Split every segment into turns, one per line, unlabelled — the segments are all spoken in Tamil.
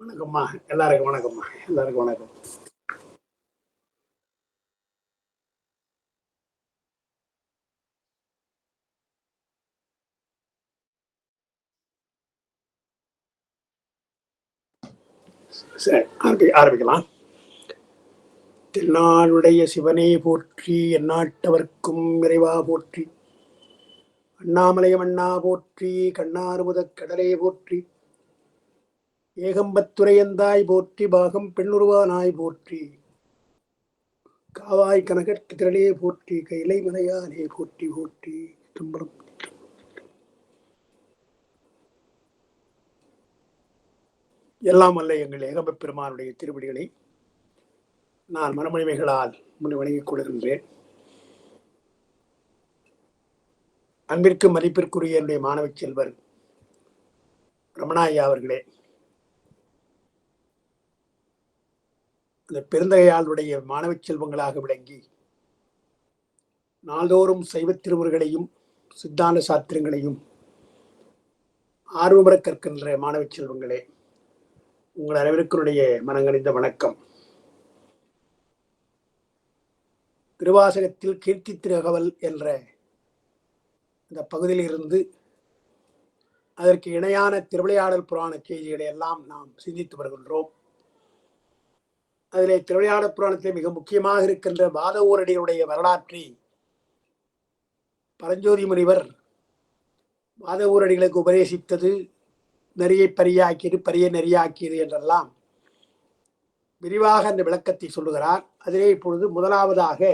வணக்கம்மா. எல்லாருக்கும் வணக்கம்மா. எல்லாருக்கும் வணக்கம். சரி, ஆரம்பிக்கலாம். தென்னாடுடைய சிவனே போற்றி, எந்நாட்டவர்க்கும் இறைவா போற்றி, அண்ணாமலையம் அண்ணா போற்றி, கண்ணாறுமுதக் கடலே போற்றி, ஏகம்பத்துரையந்தாய் போற்றி, பாகம் பெண்ணுருவானாய் போற்றி, காவாய் கனகற்கு திரளே போற்றி, கைலை மலையானே போற்றி போற்றி. தும்பலம் எல்லாம் அல்ல எங்கள் ஏகம்பப் பெருமானுடைய திருவடிகளை நான் மனமொழிமைகளால் முன் வணங்கிக் கொள்கின்றேன். அன்பிற்கு மதிப்பிற்குரிய என்னுடைய மாணவ செல்வர் ரமணாயா அவர்களே, அந்த பெருந்தகையாளுடைய மாணவ செல்வங்களாக விளங்கி நாள்தோறும் சைவ திருமுறைகளையும் சித்தாந்த சாத்திரங்களையும் ஆர்வமுற கற்கின்ற மாணவ செல்வங்களே, உங்கள் அனைவருக்குடைய மனங்கணிந்த வணக்கம். திருவாசகத்தில் கீர்த்தி திருகவல் என்ற இந்த பகுதியில் இருந்து அதற்கு இணையான திருவிளையாடல் புராண செய்திகளை எல்லாம் நாம் சிந்தித்து வருகின்றோம். அதிலே திருவிளையாடல் புராணத்தில் மிக முக்கியமாக இருக்கின்ற வாத ஊரடிகளுடைய வரலாற்றை பரஞ்சோதி முனிவர் வாத ஊரடிகளுக்கு உபதேசித்தது, நெறியை பரியாக்கியது, பரிய நெறியாக்கியது என்றெல்லாம் விரிவாக அந்த விளக்கத்தை சொல்லுகிறார். அதிலே இப்பொழுது முதலாவதாக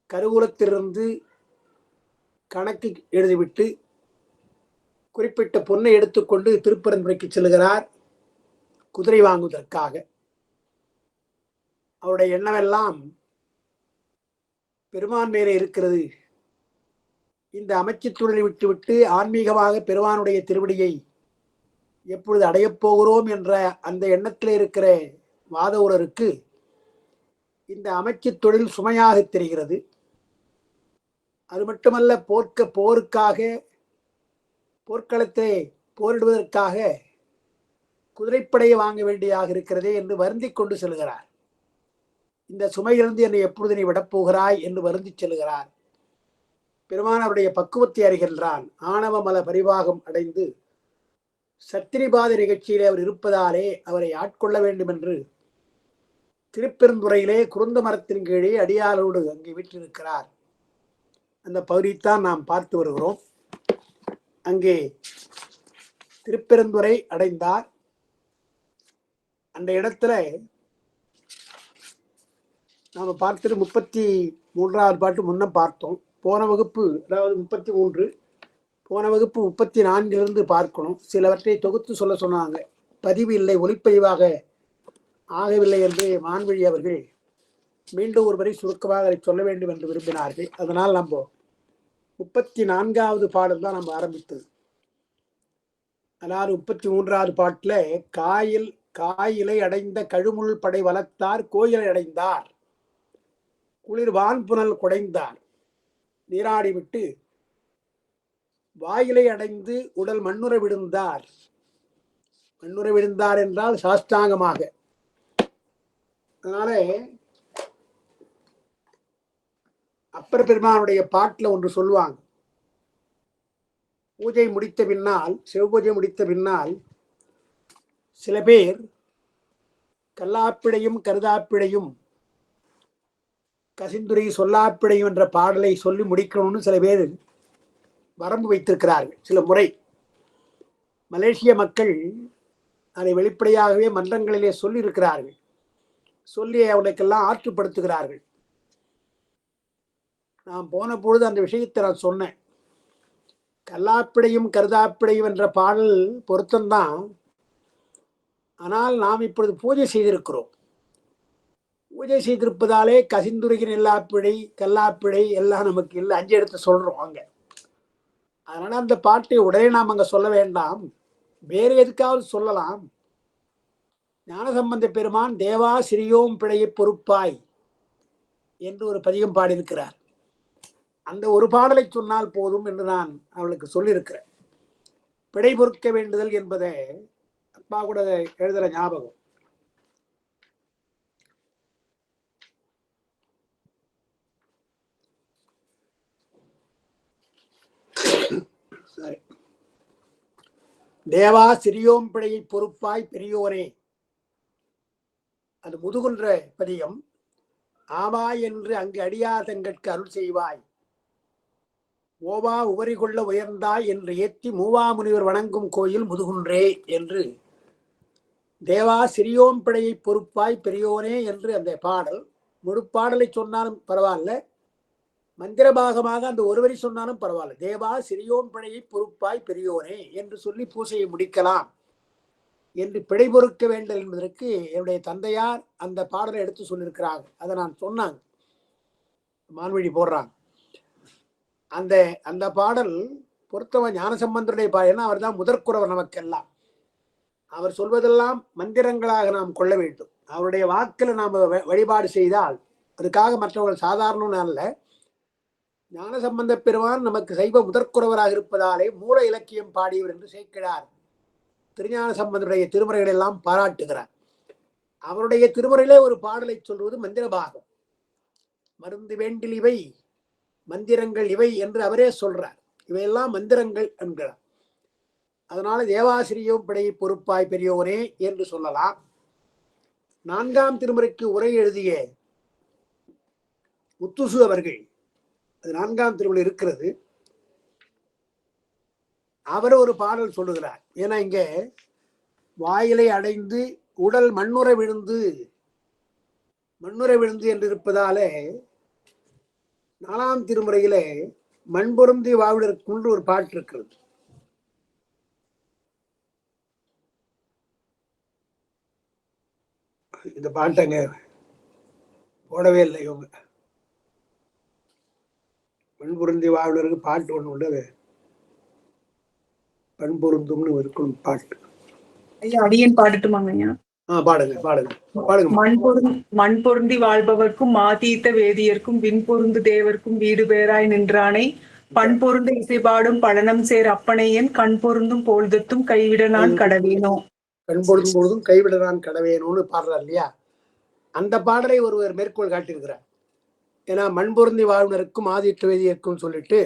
கருவூலத்திலிருந்து கணக்கு எழுதிவிட்டு குறிப்பிட்ட பொன்னை எடுத்துக்கொண்டு திருப்பரந்துரைக்கு செல்கிறார் குதிரை வாங்குவதற்காக. அவருடைய எண்ணமெல்லாம் பெருமான் மேலே இருக்கிறது. இந்த அமைச்சு தொழிலை விட்டுவிட்டு ஆன்மீகமாக பெருமானுடைய திருவடியை எப்பொழுது அடையப் போகிறோம் என்ற அந்த எண்ணத்தில் இருக்கிற வாதவூரருக்கு இந்த அமைச்சு தொழில் சுமையாக தெரிகிறது. அது மட்டுமல்ல, போருக்காக போர்க்களத்தை போரிடுவதற்காக குதிரைப்படையை வாங்க வேண்டியதாக இருக்கிறதே என்று வருந்தி கொண்டு செல்கிறார். இந்த சுமையிலிருந்து என்னை எப்பொழுது நீ விடப்போகிறாய் என்று வருந்தி செல்கிறார். பெருமான் அவருடைய பக்குவத்தை அறிகின்றான். ஆணவ மல பரிவாகம் அடைந்து சத்திரிபாத நிகழ்ச்சியிலே அவர் இருப்பதாலே அவரை ஆட்கொள்ள வேண்டும் என்று திருப்பெருந்துறையிலே குருந்த மரத்தின் கீழே அடியாளோடு அங்கே வீற்றிருக்கிறார். அந்த பகுதியைத்தான் நாம் பார்த்து வருகிறோம். அங்கே திருப்பெருந்துறை அடைந்தார். அந்த இடத்துல நாம பார்த்துட்டு 33வது பாட்டு முன்ன பார்த்தோம். போன வகுப்பு, அதாவது 33, போன வகுப்பு 34 பார்க்கணும். சிலவற்றை தொகுத்து சொல்ல சொன்னாங்க. பதிவு இல்லை, ஒளிப்பதிவாக ஆகவில்லை என்று மான்வழி அவர்கள் மீண்டும் ஒருவரை சுருக்கமாக அதை சொல்ல வேண்டும் என்று விரும்பினார்கள். அதனால் நம்ம 34வது பாடல் தான் நம்ம ஆரம்பித்தது. அதாவது 33வது பாட்டுல காயிலை அடைந்த கழுமுள் படை வளர்த்தார், கோயிலை அடைந்தார், குளிர் வான்புனல் குடைந்தார், நீராடி விட்டு வாயிலை அடைந்து உடல் மண்ணுற விழுந்தார். மண்ணுற விழுந்தார் என்றால் சாஷ்டாங்கமாக. அதனால அப்பர் பெருமானுடைய பாட்டுல ஒன்று சொல்லுவாங்க. பூஜை முடித்த பின்னால், சிவபூஜை முடித்த பின்னால் சில பேர் கல்லாப்பிடையும் கருதாப்பிடையும் கசிந்துரை சொல்லாப்பிடையும் என்ற பாடலை சொல்லி முடிக்கணும்னு சில பேர் வரம்பு வைத்திருக்கிறார்கள். சில முறை மலேசிய மக்கள் அதை வெளிப்படையாகவே மன்றங்களிலே சொல்லி இருக்கிறார்கள். சொல்லி அவர்களுக்கெல்லாம் ஆற்றுப்படுத்துகிறார்கள். நான் போன பொழுது அந்த விஷயத்தை நான் சொன்னேன். கல்லாப்பிடையும் கருதாப்பிடையும் என்ற பாடல் பொருத்தம்தான். ஆனால் நாம் இப்பொழுது பூஜை செய்திருக்கிறோம். பூஜை செய்திருப்பதாலே கசிந்துரையின் எல்லாப்பிழை கல்லாப்பிழை எல்லாம் நமக்கு இல்லை. 5 எடுத்து சொல்றோம் அங்க. அதனால அந்த பாட்டை உடனே நாம் அங்க சொல்ல வேண்டாம், வேறு எதுக்காவது சொல்லலாம். ஞானசம்பந்த பெருமான் தேவா சிறியோம் பிழையை பொறுப்பாய் என்று ஒரு பதிகம் பாடியிருக்கிறார். அந்த ஒரு பாடலை சொன்னால் போதும் என்று நான் அவளுக்கு சொல்லியிருக்கிறேன். பிழை பொறுக்க வேண்டுதல் என்பதை அப்பா கூட எழுதுற ஞாபகம். சரி. தேவா சிறியோம் பிழையை பொறுப்பாய் பெரியோனே, அது முதுகுன்ற பதியம். ஆவா என்று அங்கு அடியாதங்கட்கு அருள் செய்வாய், ஓவா உவரி கொள்ள உயர்ந்தாய் என்று ஏத்தி மூவா முனிவர் வணங்கும் கோயில் முதுகுன்றே என்று தேவா சிறியோம் பிழையை பொறுப்பாய் பெரியோனே என்று அந்த பாடல். முழு பாடலை சொன்னாலும் பரவாயில்ல, மந்திரபாகமாக அந்த ஒருவரி சொன்னாலும் பரவாயில்ல. தேவா சிறியோம் பிழையை பொறுப்பாய் பெரியோனே என்று சொல்லி பூசையை முடிக்கலாம் என்று பிழை பொறுக்க வேண்டும் என்பதற்கு என்னுடைய தந்தையார் அந்த பாடலை எடுத்து சொல்லியிருக்கிறாங்க. அதை நான் சொன்னாங்க, மான்வழி போடுறாங்க. அந்த அந்த பாடல் பொருத்தவன் ஞானசம்பந்தருடைய பாடல். ஏன்னா அவர் தான் முதற்குறவர் நமக்கெல்லாம். அவர் சொல்வதெல்லாம் மந்திரங்களாக நாம் கொள்ள வேண்டும். அவருடைய வாக்கில் நாம் வழிபாடு செய்தால், அதுக்காக மற்றவர்கள் சாதாரண அல்ல, ஞானசம்பந்த பெருமான் நமக்கு சைவ முதற்குறவராக இருப்பதாலே மூல இலக்கியம் பாடியவர் என்று சேர்க்கிறார். திருஞான சம்பந்தருடைய திருமுறைகள் எல்லாம் பாராட்டுகிறார். அவருடைய திருமுறையிலே ஒரு பாடலை சொல்வது மந்திரபாகம். மருந்து வேண்டில் இவை மந்திரங்கள் இவை என்று அவரே சொல்றார். இவையெல்லாம் மந்திரங்கள் என்கிறார். அதனால தேவாசிரியோம் பிழையை பொறுப்பாய் பெரியோனே என்று சொல்லலாம். 4ஆம் திருமுறைக்கு உரை எழுதிய முத்துசு அவர்கள், அது 4ஆம் திருமுறை இருக்கிறது, அவர் ஒரு பாடல் சொல்லுகிறார். ஏன்னா இங்க வாயிலை அடைந்து உடல் மண்ணுற விழுந்து என்று இருப்பதாலே 4ஆம் திருமுறையில மண்பொருந்தி வாழ்வதற்குன்று ஒரு பாட்டு இருக்கிறது. இந்த பாட்டங்க போடவே இல்லை இவங்க. மண்பொருந்தி வாழ்வதற்கு பாட்டு ஒண்ணு உண்டு, பண்பொருந்தும்னு இருக்கும் பாட்டு.
அடியன் பாடட்டுமாங்க ஐயா?
பாடுங்க பாடுங்க பாடுங்க.
மண் பொருந்தி வாழ்பவர்க்கும் மாதீத்த வேதியர்க்கும் விண் பொருந்து தேவர்க்கும் வீடு பேராய் நின்றானை பண் பொருந்து இசைபாடும் பழனம் சேர் அப்பனையன் கண் பொருந்தும் பொழுதும் கைவிட நான் கடவேனோ.
கண் பொருந்தும் பொழுதும் கைவிட நான் கடவேனோன்னு பாடுறார் இல்லையா? அந்த பாடலை ஒருவர் மேற்கோள் காட்டியிருக்கிறார். ஏன்னா மண் பொருந்தி வாழ்வதற்கும் ஆதித்த வேதியர்க்கும் சொல்லிட்டு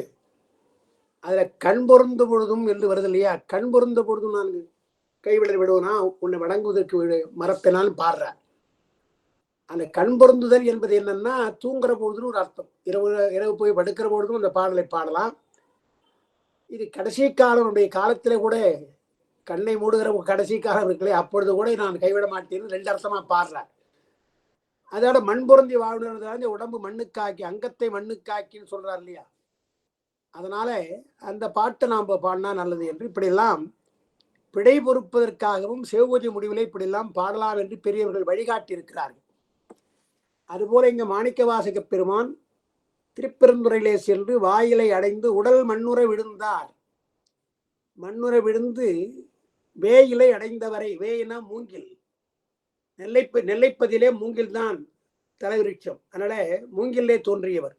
அதுல கண் பொருந்த பொழுதும் என்று வருது இல்லையா? கண் பொருந்த பொழுதும் நான் கைவிட விடுவனா உன்னை வணங்குவதற்கு மறப்பேனான்னு பாடுற. அந்த கண் பொருந்துதல் என்பது என்னன்னா தூங்குற பொழுதுன்னு ஒரு அர்த்தம். இரவு போய் படுக்கிற பொழுதும் அந்த பாடலை பாடலாம். இது கடைசி காலனுடைய காலத்திலே கூட கண்ணை மூடுகிற கடைசி காலம் இருக்குல்லையே, அப்பொழுது கூட நான் கைவிட மாட்டேன்னு 2 அர்த்தமா பாடுறேன். அதோட மண் பொருந்தி வாழ்வுறது உடம்பு மண்ணுக்காக்கி, அங்கத்தை மண்ணுக்காக்கின்னு சொல்றாரு இல்லையா? அதனால அந்த பாட்டை நாம் பாடினா நல்லது என்று இப்படியெல்லாம் பிழை பொறுப்பதற்காகவும் சிவபூஜை முடிவிலே இப்படியெல்லாம் பாடலாம் என்று பெரியவர்கள் வழிகாட்டி இருக்கிறார்கள். அதுபோல இங்க மாணிக்க வாசக பெருமான் திருப்பெருந்துறையிலே சென்று வாயிலை அடைந்து உடல் மண்ணுற விழுந்தார். மண்ணுற விழுந்து வேயிலை அடைந்தவரை, வேயினா மூங்கில், நெல்லைப்பதிலே மூங்கில் தான் தலைவிருட்சம், அதனால மூங்கிலே தோன்றியவர்.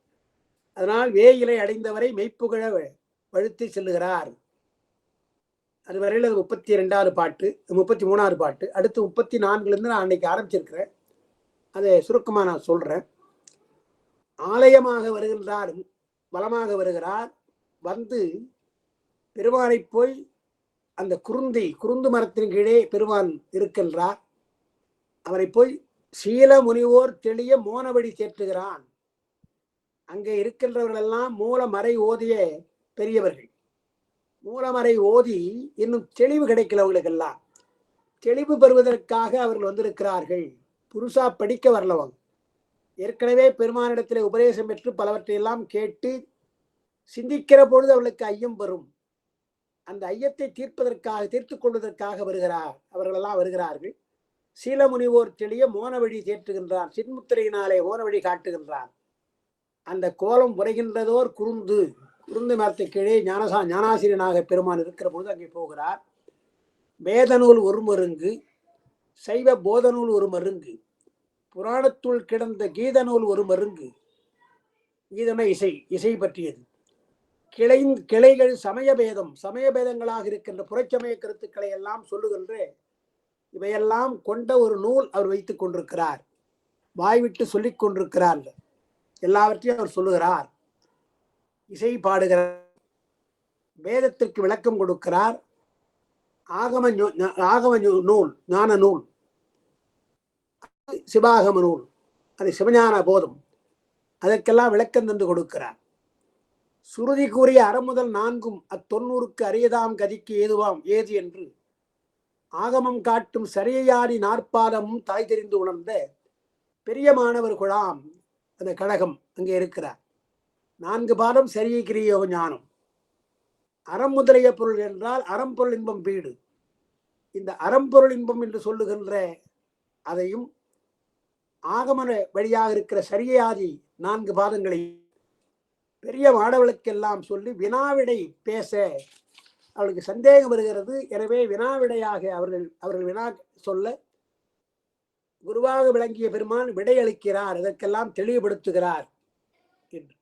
அதனால் வேயிலை அடைந்தவரை மெய்ப்புகழ வழுத்தி செல்லுகிறார். அது வரையில் அது 32வது பாட்டு, 33வது பாட்டு. அடுத்து 34லேருந்து நான் அன்னைக்கு ஆரம்பிச்சிருக்கிறேன். அதை சுருக்கமாக நான் சொல்றேன். ஆலயமாக வருகின்றார், வளமாக வருகிறார். வந்து பெருமானை போய் அந்த குருந்து மரத்தின் கீழே பெருமான் இருக்கின்றார். அவரை போய் சீல முனிவோர் தெளிய மோனவடி தேற்றுகிறான். அங்கே இருக்கின்றவர்கள் எல்லாம் மூலமறை ஓதிய பெரியவர்கள். மூலமறை ஓதி இன்னும் தெளிவு கிடைக்கல. அவங்களுக்கெல்லாம் தெளிவு பெறுவதற்காக அவர்கள் வந்திருக்கிறார்கள். புதுசா படிக்க வரலவங்க. ஏற்கனவே பெருமானிடத்திலே உபதேசம் பெற்று பலவற்றையெல்லாம் கேட்டு சிந்திக்கிற பொழுது அவர்களுக்கு ஐயம் வரும். அந்த ஐயத்தை தீர்த்துக் கொள்வதற்காக அவர்களெல்லாம் வருகிறார்கள். சீலமுனிவோர் தெளிய மோனவழி தேற்றுகின்றான். சின்முத்திரையினாலே மோனவழி காட்டுகின்றான். அந்த கோலம் உரைகின்றதோர் குருந்து மரத்தை கீழே ஞானாசிரியனாக பெருமான் இருக்கிற பொழுது அங்கே போகிறார். வேதநூல் ஒரு மருங்கு, சைவ போதநூல் ஒரு மருங்கு, புராணத்துள் கிடந்த கீதநூல் ஒரு மருங்கு. கீதன இசை பற்றியது. கிளைகள் சமய பேதங்களாக இருக்கின்ற புறச்சமய கருத்துக்களை எல்லாம் சொல்லுகின்ற இவையெல்லாம் கொண்ட ஒரு நூல் அவர் வைத்துக் கொண்டிருக்கிறார். வாய்விட்டு சொல்லிக் கொண்டிருக்கிறார். எல்லாவற்றையும் அவர் சொல்லுகிறார். இசை பாடுகிறார், வேதத்திற்கு விளக்கம் கொடுக்கிறார். ஆகம நூல், ஞான நூல், சிவாகம நூல், அது சிவஞான போதம், அதற்கெல்லாம் விளக்கம் தந்து கொடுக்கிறார். சுருதி கூறிய அறமுதல் நான்கும் அத்தொன்னூறுக்கு அரியதாம் கதிக்கு ஏதுவாம் ஏது என்று ஆகமம் காட்டும் சரியையாடி நாற்பாதமும் தாய் தெரிந்து உணர்ந்த பெரிய மாணவர் குழாம் அந்த கழகம் அங்கே இருக்கிறார். 4 பாதம் சரியை கிரிய ஞானம். அறம் முதலிய பொருள் என்றால் அறம்பொருள் இன்பம் வீடு. இந்த அறம்பொருள் இன்பம் என்று சொல்லுகின்ற அதையும் ஆகமன வழியாக இருக்கிற சரியையாதி 4 பாதங்களை பெரிய மாணவர்களுக்கெல்லாம் சொல்லி வினாவிடை பேச அவளுக்கு சந்தேகம் வருகிறது. எனவே வினாவிடையாக அவர்கள் வினா சொல்ல குருவாக விளங்கிய பெருமான் விடையளிக்கிறார், இதற்கெல்லாம் தெளிவுபடுத்துகிறார் என்று.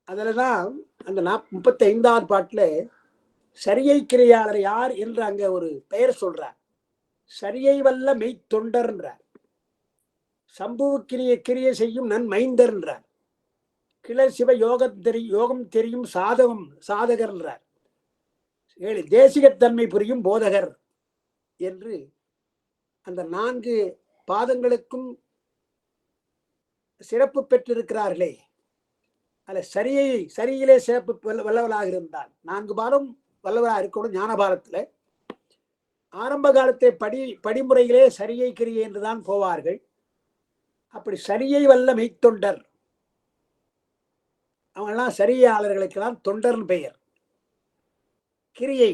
அதில்தான் அந்த 35வது பாட்டுல சரியை கிரியாளர் யார் என்று அங்க ஒரு பெயர் சொல்றார். சரியை வல்ல மெய்த்தொண்டர்ன்றார். சம்புவுக்கிரிய கிரிய செய்யும் நன் மைந்தர்ன்றார். கிளர் சிவ யோகம் தெரியும் சாதகர் என்றார். தேசிகத்தன்மை புரியும் போதகர் என்று அந்த 4 பாதங்களுக்கும் சிறப்பு பெற்றிருக்கிறார்களே. அல்ல சரியிலே சிறப்பு வல்லவராக இருந்தால் 4 பாதம் வல்லவராக இருக்கணும். ஞான பாதத்தில் ஆரம்ப காலத்தை படிமுறையிலே சரியை கிரியை என்றுதான் போவார்கள். அப்படி சரியை வல்ல மெய்த்தொண்டர், அவங்கெல்லாம் சரியாளர்களுக்கெல்லாம் தொண்டர்னு பெயர். கிரியை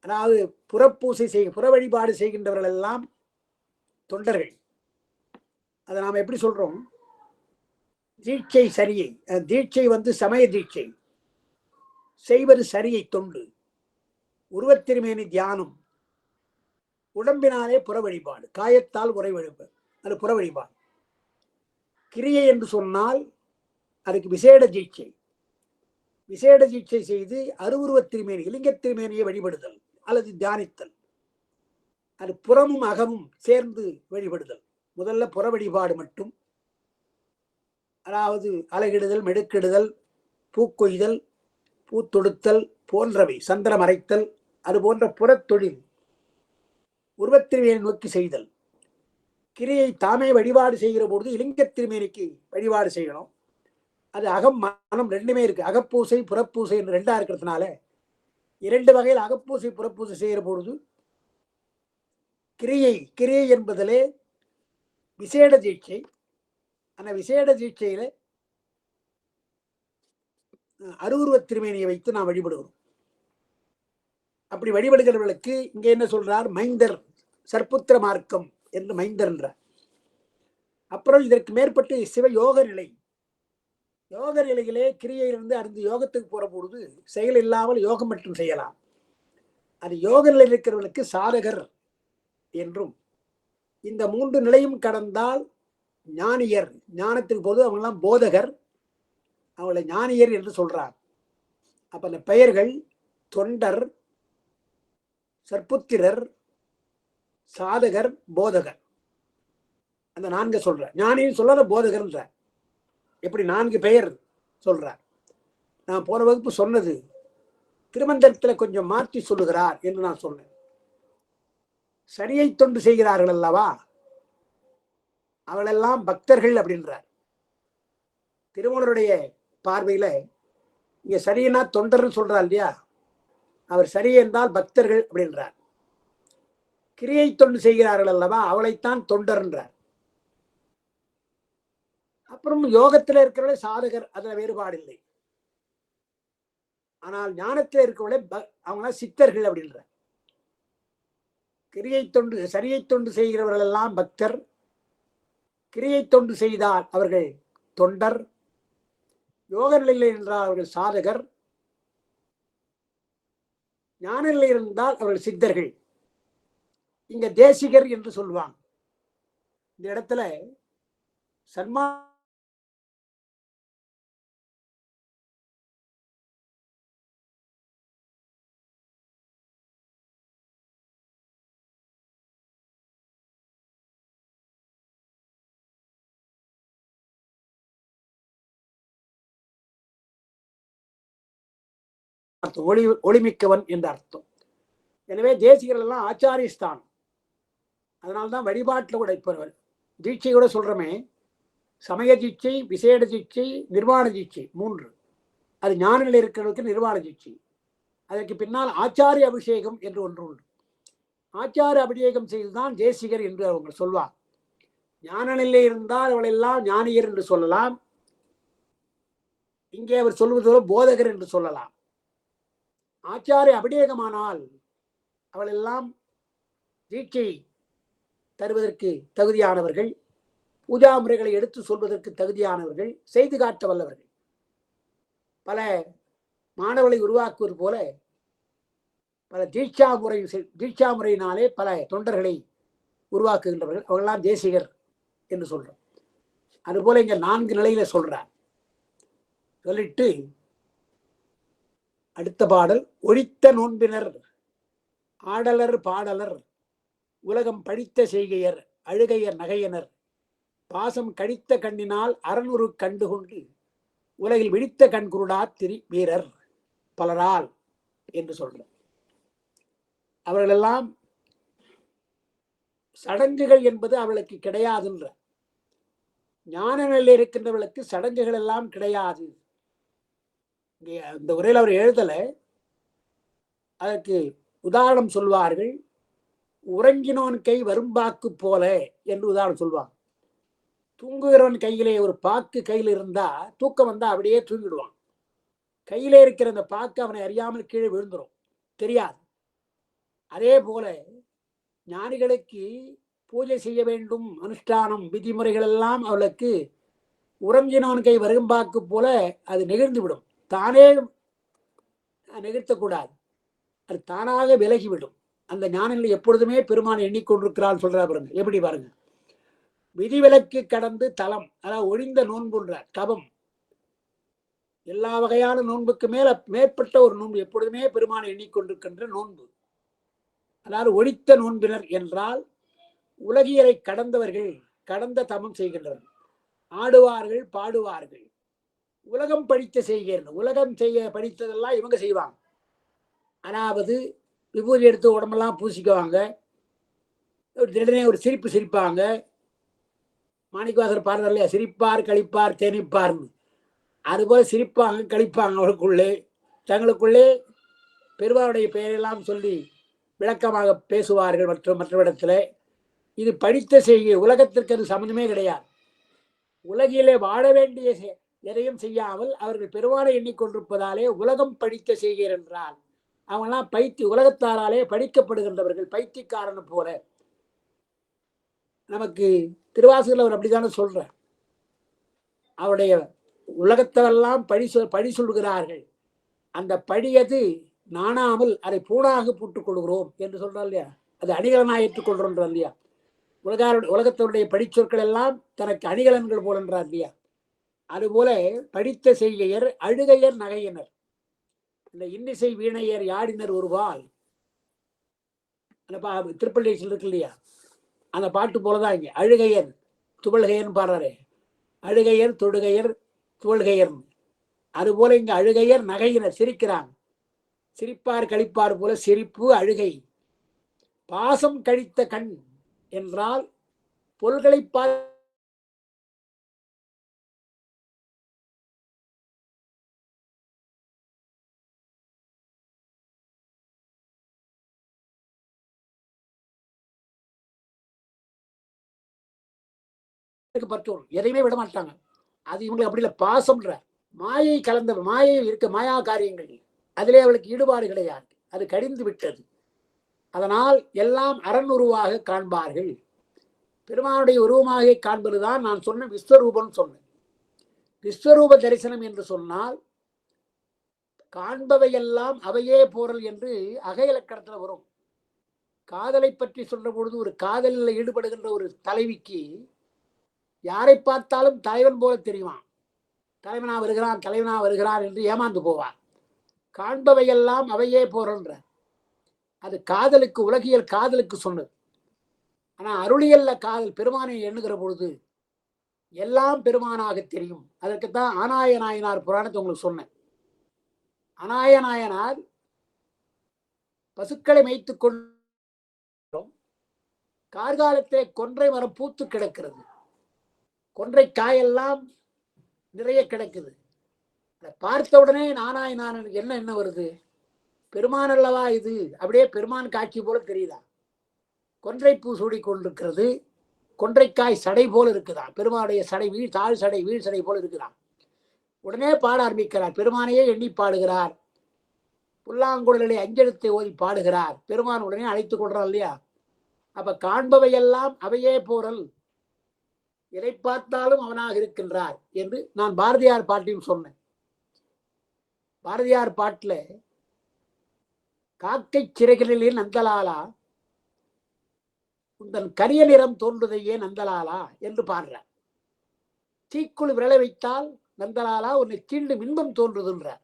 அதாவது புற வழிபாடு செய்கின்றவர்கள் எல்லாம் தொண்டர்கள். அதை நாம் எப்படி சொல்றோம்? தீட்சை சரியை, தீட்சை சமய தீட்சை செய்வது சரியை தொண்டு, உருவத்திருமேனி தியானம், உடம்பினாலே புற வழிபாடு, காயத்தால் உரை வழிபாடு, அது புற வழிபாடு. கிரியை என்று சொன்னால் அதுக்கு விசேட தீட்சை செய்து அருவுருவத் திருமேனி, இலிங்கத் திருமேனியை வழிபடுதல் அல்லது தியானித்தல். அது புறமும் அகமும் சேர்ந்து வழிபடுதல். முதல்ல புற வழிபாடு மட்டும், அதாவது அலகிடுதல், மெடுக்கிடுதல், பூக்கொய்தல், பூத்தொடுத்தல் போன்றவை, சந்திரம் அரைத்தல், அது போன்ற புறத்தொழில் உருவத்திருமேனி நோக்கி செய்தல். கிரியை தாமே வழிபாடு செய்கிற பொழுது இலிங்கத் திருமேனிக்கு வழிபாடு செய்யணும். அது அகம் மனம் ரெண்டுமே இருக்கு. அகப்பூசை புறப்பூசை என்று 2ஆ இருக்கிறதுனால 2 வகையில் அகப்பூசை புறப்பூசை செய்கிற பொழுது கிரியை என்பதிலே விசேட தீட்சை. அந்த விசேட தீட்சையில அருவுருவத் திருமேனியை வைத்து நாம் வழிபடுகிறோம். அப்படி வழிபடுகிறவர்களுக்கு இங்கே என்ன சொல்றார்? மைந்தர், சர்ப்புத்திர மார்க்கம் என்று மைந்தர் என்றார். அப்புறம் இதற்கு மேற்பட்டு சிவ யோக நிலையிலே கிரியையிலிருந்து அடுத்து யோகத்துக்கு போற பொழுது செயல் இல்லாமல் யோகம் மட்டும் செய்யலாம். அது யோக நிலையில் இருக்கிறவர்களுக்கு சாதகர் என்றும், இந்த 3 நிலையும் கடந்தால் ஞானியர், ஞானத்துக்கு போது அவங்கெல்லாம் போதகர், அவங்களை ஞானியர் என்று சொல்றார். அப்ப அந்த பெயர்கள் தொண்டர், சற்புத்திரர், சாதகர், போதகர், அந்த 4 சொல்ற. ஞானின்னு சொல்லாத போதகர்ன்ற. எப்படி 4 பெயர் சொல்றார். நான் போன வகுப்பு சொன்னது திருமந்திரத்துல கொஞ்சம் மாற்றி சொல்லுகிறார் என்று நான் சொன்னேன். சரியை தொண்டு செய்கிறார்கள் அல்லவா, அவளெல்லாம் பக்தர்கள் அப்படின்றார். திருமூலருடைய பார்வையில இங்க சரியினா தொண்டர்னு சொல்றார் இல்லையா, அவர் சரி என்றால் பக்தர்கள் அப்படின்றார். கிரியை தொண்டு செய்கிறார்கள் அல்லவா, அவளைத்தான் தொண்டர் என்றார். அப்புறம் யோகத்தில் இருக்கிறவளை சாதகர், அதுல வேறுபாடு இல்லை. ஆனால் ஞானத்தில் இருக்கிறவளை அவங்களாம் சித்தர்கள் அப்படின்ற. சரியை தொண்டு செய்கிறவர்கள் எல்லாம் பக்தர், கிரியை தொண்டு செய்தால் அவர்கள் தொண்டர், யோக நிலையில் என்றால் அவர்கள் சாதகர், ஞான நிலை இருந்தால் அவர்கள் சித்தர்கள். இங்க தேசிகர் என்று சொல்வாங்க. இந்த இடத்துல சன்மா அர்த்தம், ஒளிமிக்கவன் என்ற அர்த்தம். எனவே தேசிகர்கள் எல்லாம் ஆச்சாரிய ஸ்தானம். அதனால்தான் வழிபாட்டில் கூட இப்போ தீட்சை கூட சொல்றோமே, சமய தீட்சை, விசேட தீட்சை, நிர்வாண தீட்சை 3. அது ஞான நிலை இருக்கிறவருக்கு நிர்வாண தீட்சை. அதற்கு பின்னால் ஆச்சாரிய அபிஷேகம் என்று ஒன்று உண்டு. ஆச்சார அபிஷேகம் செய்துதான் தேசிகர் என்று அவங்க சொல்வார். ஞான நிலை இருந்தால் அவளெல்லாம் ஞானியர் என்று சொல்லலாம். இங்கே அவர் சொல்வது போதகர் என்று சொல்லலாம். ஆச்சாரிய அபிஷேகமானால் அவளெல்லாம் தீட்சை தருவதற்கு தகுதியானவர்கள், பூஜா முறைகளை எடுத்து சொல்வதற்கு தகுதியானவர்கள், செய்து காட்ட வல்லவர்கள். பல மாணவர்களை உருவாக்குவது போல பல தீட்சா முறையினாலே பல தொண்டர்களை உருவாக்குகின்றவர்கள், அவர்களெல்லாம் தேசிகர் என்று சொல்றோம். அதுபோல இங்க 4 நிலையில சொல்றார். சொல்லிட்டு அடுத்த பாடல், ஒழித்த நோன்பினர் ஆடலர் பாடலர் உலகம் படித்த செய்கையர் அழுகையர் நகையனர் பாசம் கடித்த கண்ணினால் அறநுறு கண்டுகொண்டு உலகில் விழித்த கண்குருடா திரி வீரர் பலரால் என்று சொல்றார். அவர்களெல்லாம் சடங்குகள் என்பது அவளுக்கு கிடையாதுன்ற. ஞான நிலையில் இருக்கின்றவர்களுக்கு சடங்குகள் எல்லாம் கிடையாது. இந்த உரையில் அவர் எழுதல, அதற்கு உதாரணம் சொல்வார்கள். உறங்கினோன் கை வரும்பாக்கு போல என்று உதாரணம் சொல்வாங்க. தூங்குகிறவன் கையிலே ஒரு பாக்கு கையில் இருந்தா தூக்கம் வந்தா அப்படியே தூங்கிடுவான். கையிலே இருக்கிற அந்த பாக்கு அவனை அறியாமல் கீழே விழுந்துடும், தெரியாது. அதே போல ஞானிகளுக்கு பூஜை செய்ய வேண்டும், அனுஷ்டானம் விதிமுறைகள் எல்லாம் அவளுக்கு உறங்கினவன் கை வரும்பாக்கு போல அது நெகிழ்ந்து விடும். தானே நிகழ்த்தக்கூடாது, அது தானாக விலகிவிடும். அந்த ஞானங்களை எப்பொழுதுமே பெருமான் எண்ணிக்கொண்டிருக்கிறாள் சொல்றா பாருங்க. எப்படி பாருங்க, விதிவிலக்கு கடந்து தலம், அதாவது ஒழிந்த நோன்புன்ற தபம், எல்லா வகையான நோன்புக்கு மேற்பட்ட ஒரு நோன்பு, எப்பொழுதுமே பெருமானை எண்ணிக்கொண்டிருக்கின்ற நோன்பு. அதாவது ஒழித்த நோன்பினர் என்றால் உலகியலை கடந்தவர்கள், கடந்த தமம் செய்கின்றவர்கள், ஆடுவார்கள் பாடுவார்கள், உலகம் படித்த செய்கிறார்கள். உலகம் செய்ய படித்ததெல்லாம் இவங்க செய்வாங்க. அதாவது விபூதி எடுத்து உடம்பெல்லாம் பூசிக்குவாங்க, திடனே ஒரு சிரிப்பு சிரிப்பாங்க. மாணிக்கவாசர் பாடுறார் இல்லையா, சிரிப்பார் கழிப்பார் தேனிப்பார்னு. அதுபோல சிரிப்பாங்க கழிப்பாங்க. அவர்களுக்குள்ளே தங்களுக்குள்ளே பெருமாளுடைய பெயரெல்லாம் சொல்லி விளக்கமாக பேசுவார்கள் மற்றவிடத்துல. இது படித்த செய்கை, உலகத்திற்கு அது சம்மந்தமே கிடையாது. உலகிலே வாழ வேண்டிய எதையும் செய்யாமல் அவர்கள் பெருமானை எண்ணிக்கொண்டிருப்பதாலே உலகம் படித்த செய்கிறார் என்றால் அவங்கெல்லாம் உலகத்தாராலே படிக்கப்படுகின்றவர்கள், பைத்தியக்காரன் போல. நமக்கு திருவாசகத்தில் அவர் அப்படித்தானே சொல்ற, அவருடைய உலகத்தவெல்லாம் படி சொல்கிறார்கள், அந்த படியது நாணாமல் அதை பூணாக போட்டுக் கொள்கிறோம் என்று சொல்றார் இல்லையா, அது அணிகலனாக ஏற்றுக்கொள்றோம் இல்லையா. உலகத்தவருடைய படிச்சொற்கள் எல்லாம் தனக்கு அணிகலன்கள் போலன்றார் இல்லையா. அதுபோல படித்த செய்கையர் அழுகையர் நகையினர், இந்த இன்னிசை வீணையர் யாடினர் ஒருவாள், அந்த திருப்பள்ளியில் இருக்கு இல்லையா, அந்த பாட்டு போலதான் இங்க அழுகையர் துவள்கையர்னு பாடுறாரு. அழுகையர் தொடுகையர் துவள்கையர், அதுபோல இங்க அழுகையர் நகையினர், சிரிக்கிறாங்க. சிரிப்பார் கழிப்பார் போல சிரிப்பு அழுகை. பாசம் கழித்த கண் என்றால் பொருள்களை பற்றும் எதையுமே விட மாட்டாங்க. அது இவங்களுக்கு அப்படி இல்லை. பாசம்ன்ற மாயை கலந்த மாயை இருக்க மாயா காரியங்கள், அதிலே அவளுக்கு ஈடுபாடு கிடையாது, அது கடிந்து விட்டது. அதனால் எல்லாம் அறனுருவாக காண்பார்கள். பெருமானுடைய உருவமாக காண்பதுதான் நான் சொன்ன விஸ்வரூபம் சொன்னேன். விஸ்வரூப தரிசனம் என்று சொன்னால் காண்பவையெல்லாம் அவையே போறல் என்று அக இலக்கணத்தில் வரும். காதலை பற்றி சொல்ற பொழுது ஒரு காதலில் ஈடுபடுகின்ற ஒரு தலைவிக்கு யாரை பார்த்தாலும் தலைவன் போல தெரியுமா, தலைவனா வருகிறான் என்று ஏமாந்து போவார். காண்பவையெல்லாம் அவையே போறன்ற அது காதலுக்கு, உலகியல் காதலுக்கு சொன்னது. ஆனா அருளியல்ல காதல் பெருமானை எண்ணுகிற பொழுது எல்லாம் பெருமானாக தெரியும். அதற்குத்தான் ஆனாய நாயனார் புராணத்தை உங்களுக்கு சொன்னேன். அநாயனாயனார் பசுக்களை மேய்த்துக் கொண்டு கார்காலத்திலே கொன்றை மரம் பூத்து கிடக்கிறது. கொன்றை காயெல்லாம் நிறைய கிடக்குது. பார்த்தவுடனே நானாயனானுக்கு என்ன வருது? பெருமான் அல்லவா இது? அப்படியே பெருமான் காட்சி போல தெரியுதா? கொன்றை பூ சூடி கொண்டிருக்கிறது. கொன்றைக்காய் சடை போல இருக்குதான். பெருமானுடைய சடை தாழ் சடை வீழ் சடை போல இருக்குதான். உடனே பாட ஆரம்பிக்கிறார். பெருமானையே எண்ணி பாடுகிறார். புல்லாங்குழலை அஞ்செழுத்தை ஓதி பாடுகிறார். பெருமான் உடனே அழைத்துக் கொள்றார் இல்லையா? அப்ப காண்பவையெல்லாம் அவையே போறல், எதை பார்த்தாலும் அவனாக இருக்கின்றார் என்று நான் பாரதியார் பாட்டையும் சொன்னேன். பாரதியார் பாட்டுல காக்கை சிறைகளிலே நந்தலாலா உந்தன் கரிய நிறம் தோன்றுதையே நந்தலாலா என்று பாடுறார். தீக்குழு விரலை வைத்தால் நந்தலாலா உன்னை தீண்டு மின்பம் தோன்றுதுன்றார்.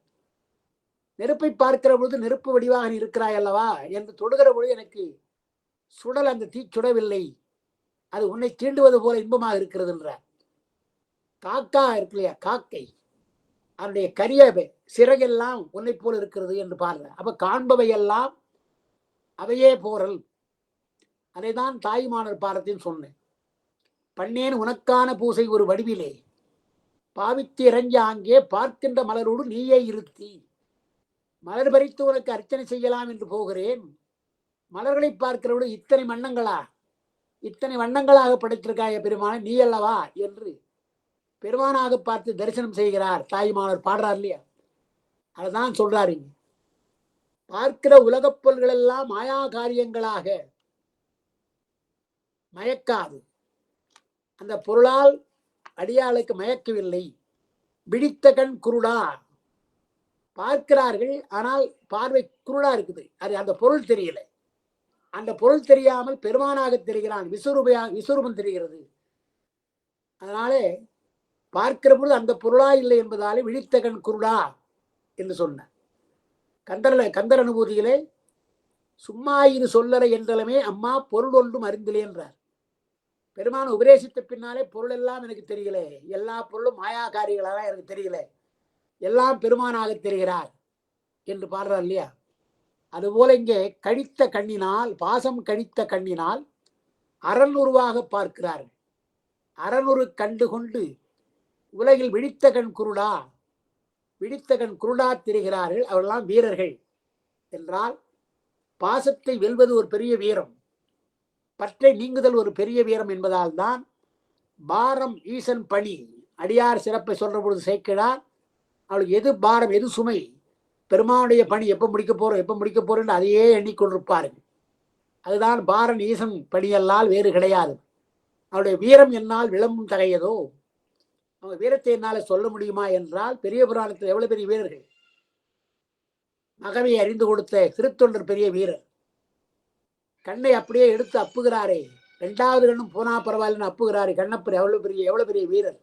நெருப்பை பார்க்கிற பொழுது நெருப்பு வடிவாக இருக்கிறாய் அல்லவா என்று தொடுகிற பொழுது எனக்கு சுடல் அந்த தீ சுடவில்லை, அது உன்னை தீண்டுவது போல இன்பமாக இருக்கிறது என்றார். காக்கா இருக்கு இல்லையா, காக்கை, அதனுடைய கரிய சிறகெல்லாம் உன்னை போல இருக்கிறது என்று பாருங்க. அப்ப காண்பவையெல்லாம் அவையே போறல், அதைதான் தாய்மானர் பாரத்தில் சொன்னேன். பண்ணேன் உனக்கான பூசை ஒரு வடிவிலே பாவித்து இறங்கி அங்கே பார்க்கின்ற மலரோடு நீயே இருத்தி, மலர் பறித்து உனக்கு அர்ச்சனை செய்யலாம் என்று போகிறேன். மலர்களை பார்க்கிறவோடு இத்தனை வண்ணங்களா, இத்தனை வண்ணங்களாக படைத்திருக்காய பெருமான நீ அல்லவா என்று பெருமானாக பார்த்து தரிசனம் செய்கிறார். தாய்மானர் பாடுறார் இல்லையா? அதுதான் சொல்றாரு. பார்க்கிற உலகப் பொருள்கள் எல்லாம் மாயா காரியங்களாக மயக்காது, அந்த பொருளால் அடியாளுக்கு மயக்கவில்லை. பிடித்த கண் குருடா, பார்க்கிறார்கள் ஆனால் பார்வை குருடா இருக்குது. அது அந்த பொருள் தெரியல. அந்த பொருள் தெரியாமல் பெருமானாக தெரிகிறான். விஸ்வரூபம் தெரிகிறது. அதனாலே பார்க்கிற பொழுது அந்த பொருளா இல்லை என்பதாலே விழித்த கண் குருடா என்று சொன்னார். கந்தர் அனுபூதியிலே சும்மா இது சொல்லற என்றலுமே அம்மா பொருள் ஒன்றும் அறிந்திலே என்றார். பெருமான உபதேசித்த பின்னாலே பொருள் எல்லாம் எனக்கு தெரியல, எல்லா பொருளும் மாயா காரியங்களாக எனக்கு தெரியல, எல்லாம் பெருமானாக தெரிகிறார் என்று பாடுறார் இல்லையா? அதுபோல இங்கே கழித்த கண்ணினால், பாசம் கழித்த கண்ணினால் அறநுருவாக பார்க்கிறார்கள். அறநுறு கண்டு கொண்டு உலகில் விழித்த கண் குருடா, விழித்த கண் குருடா தெரிகிறார்கள். அவர்களெல்லாம் வீரர்கள் என்றால் பாசத்தை வெல்வது ஒரு பெரிய வீரம், பற்றை நீங்குதல் ஒரு பெரிய வீரம் என்பதால் தான் பாரம் ஈசன் பணி, அடியார் சிறப்பை சொல்ற பொழுது சேர்க்கிறார். அவளுக்கு எது பாரம் எது சுமை, பெருமானுடைய பணி எப்போ முடிக்க போறோம் என்று அதையே எண்ணிக்கொண்டிருப்பார்கள். அதுதான் பாரன் ஈசன் பணியல்லால் வேறு கிடையாது. அவருடைய வீரம் என்னால் விளம்பும் தகையதோ, அவங்க வீரத்தை என்னால் சொல்ல முடியுமா என்றால், பெரிய புராணத்தில் எவ்வளவு பெரிய வீரர்கள். மகவை அறிந்து கொடுத்த திருத்தொண்டர் பெரிய வீரர், கண்ணை அப்படியே எடுத்து அப்புகிறாரே, 2வது கண்ணும் போனா பரவாயில்லன்னு அப்புகிறாரே கண்ணப்பர், எவ்வளவு பெரிய வீரர்.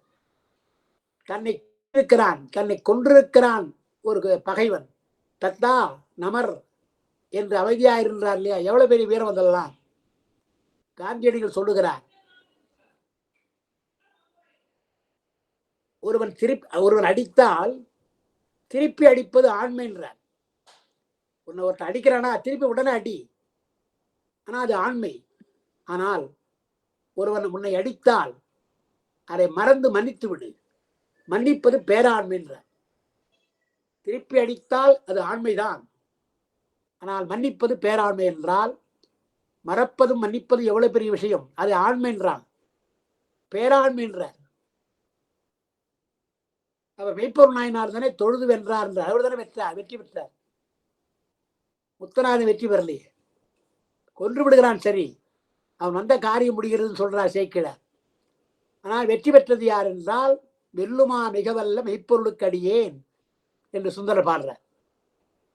தன்னை கொன்றிருக்கிறான் ஒரு பகைவன், தத்தா நமர் என்று அமைதியாயிருந்தார் இல்லையா? எவ்வளவு பெரிய வீரம் அதெல்லாம். காந்தியடிகள் சொல்லுகிறார், ஒருவன் அடித்தால் திருப்பி அடிப்பது ஆண்மை என்றார். ஒருத்தன் அடிக்கிறானா திருப்பி உடனே அடி, ஆனால் அது ஆண்மை. ஆனால் ஒருவன் உன்னை அடித்தால் அதை மறந்து மன்னித்து விடு, மன்னிப்பது பேராண்மை என்றார். திருப்பி அடித்தால் அது ஆண்மைதான், ஆனால் மன்னிப்பது பேராண்மை என்றால், மறப்பதும் மன்னிப்பதும் எவ்வளவு பெரிய விஷயம், அது ஆண்மை என்றால் பேராண்மை என்றார். அவர் மெய்ப்பொருள் நாயனார் தானே தொழுது வென்றார் என்றார். அவர் தானே வெற்றி பெற்றார். முத்தநாதன் வெற்றி பெறலையே, கொன்று விடுகிறான். சரி, அவன் வந்த காரியம் முடிகிறதுன்னு சொல்றார் சேக்கிழார். ஆனால் வெற்றி பெற்றது யார் என்றால், வெல்லுமா மிகவல்ல மெய்ப்பொருளுக்கு அடியேன் என்று சுந்தர பாடுறார்.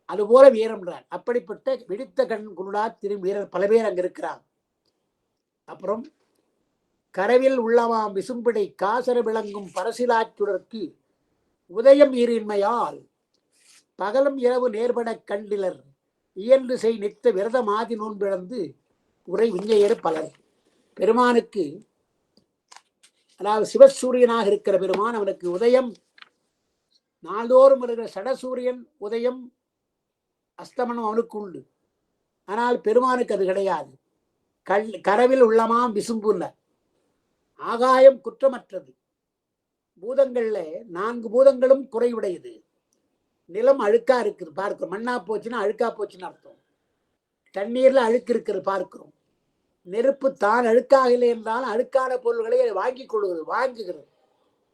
அதுபோல வீரம்ன்றார். அப்படிப்பட்ட விழித்த கண் குருடா வீரர் பல பேர் அங்க இருக்கிறார். அப்புறம் கரவில் உள்ளவாம் விசும்பிடை காசர விளங்கும் பரசிலாச்சுடற்கு உதயம் ஈரின்மையால் பகலும் இரவு நேர்பட கண்டிலர் இயன்று செய் நித்த விரத மாதி நோன்பிழந்து உரை விஞ்ஞையர் பலர். பெருமானுக்கு, அதாவது சிவசூரியனாக இருக்கிற பெருமான், அவனுக்கு உதயம் நாள்தோறும் வருகிற சடசூரியன் உதயம் அஸ்தமனம் அவனுக்கு உண்டு. ஆனால் பெருமானுக்கு அது கிடையாது. கரவில் உள்ளமாம் விசும்புல. ஆகாயம் குற்றமற்றது. பூதங்கள்ல 4 பூதங்களும் குறைவுடையது. நிலம் அழுக்கா இருக்குது பார்க்கிறோம். மண்ணா போச்சுன்னா அழுக்கா போச்சுன்னு அர்த்தம். தண்ணீர்ல அழுக்கு இருக்கிறது பார்க்கிறோம். நெருப்பு தான் அழுக்காக இல்லை என்றால் அழுக்கான பொருள்களை வாங்கிக் கொள்வது, வாங்குகிறது.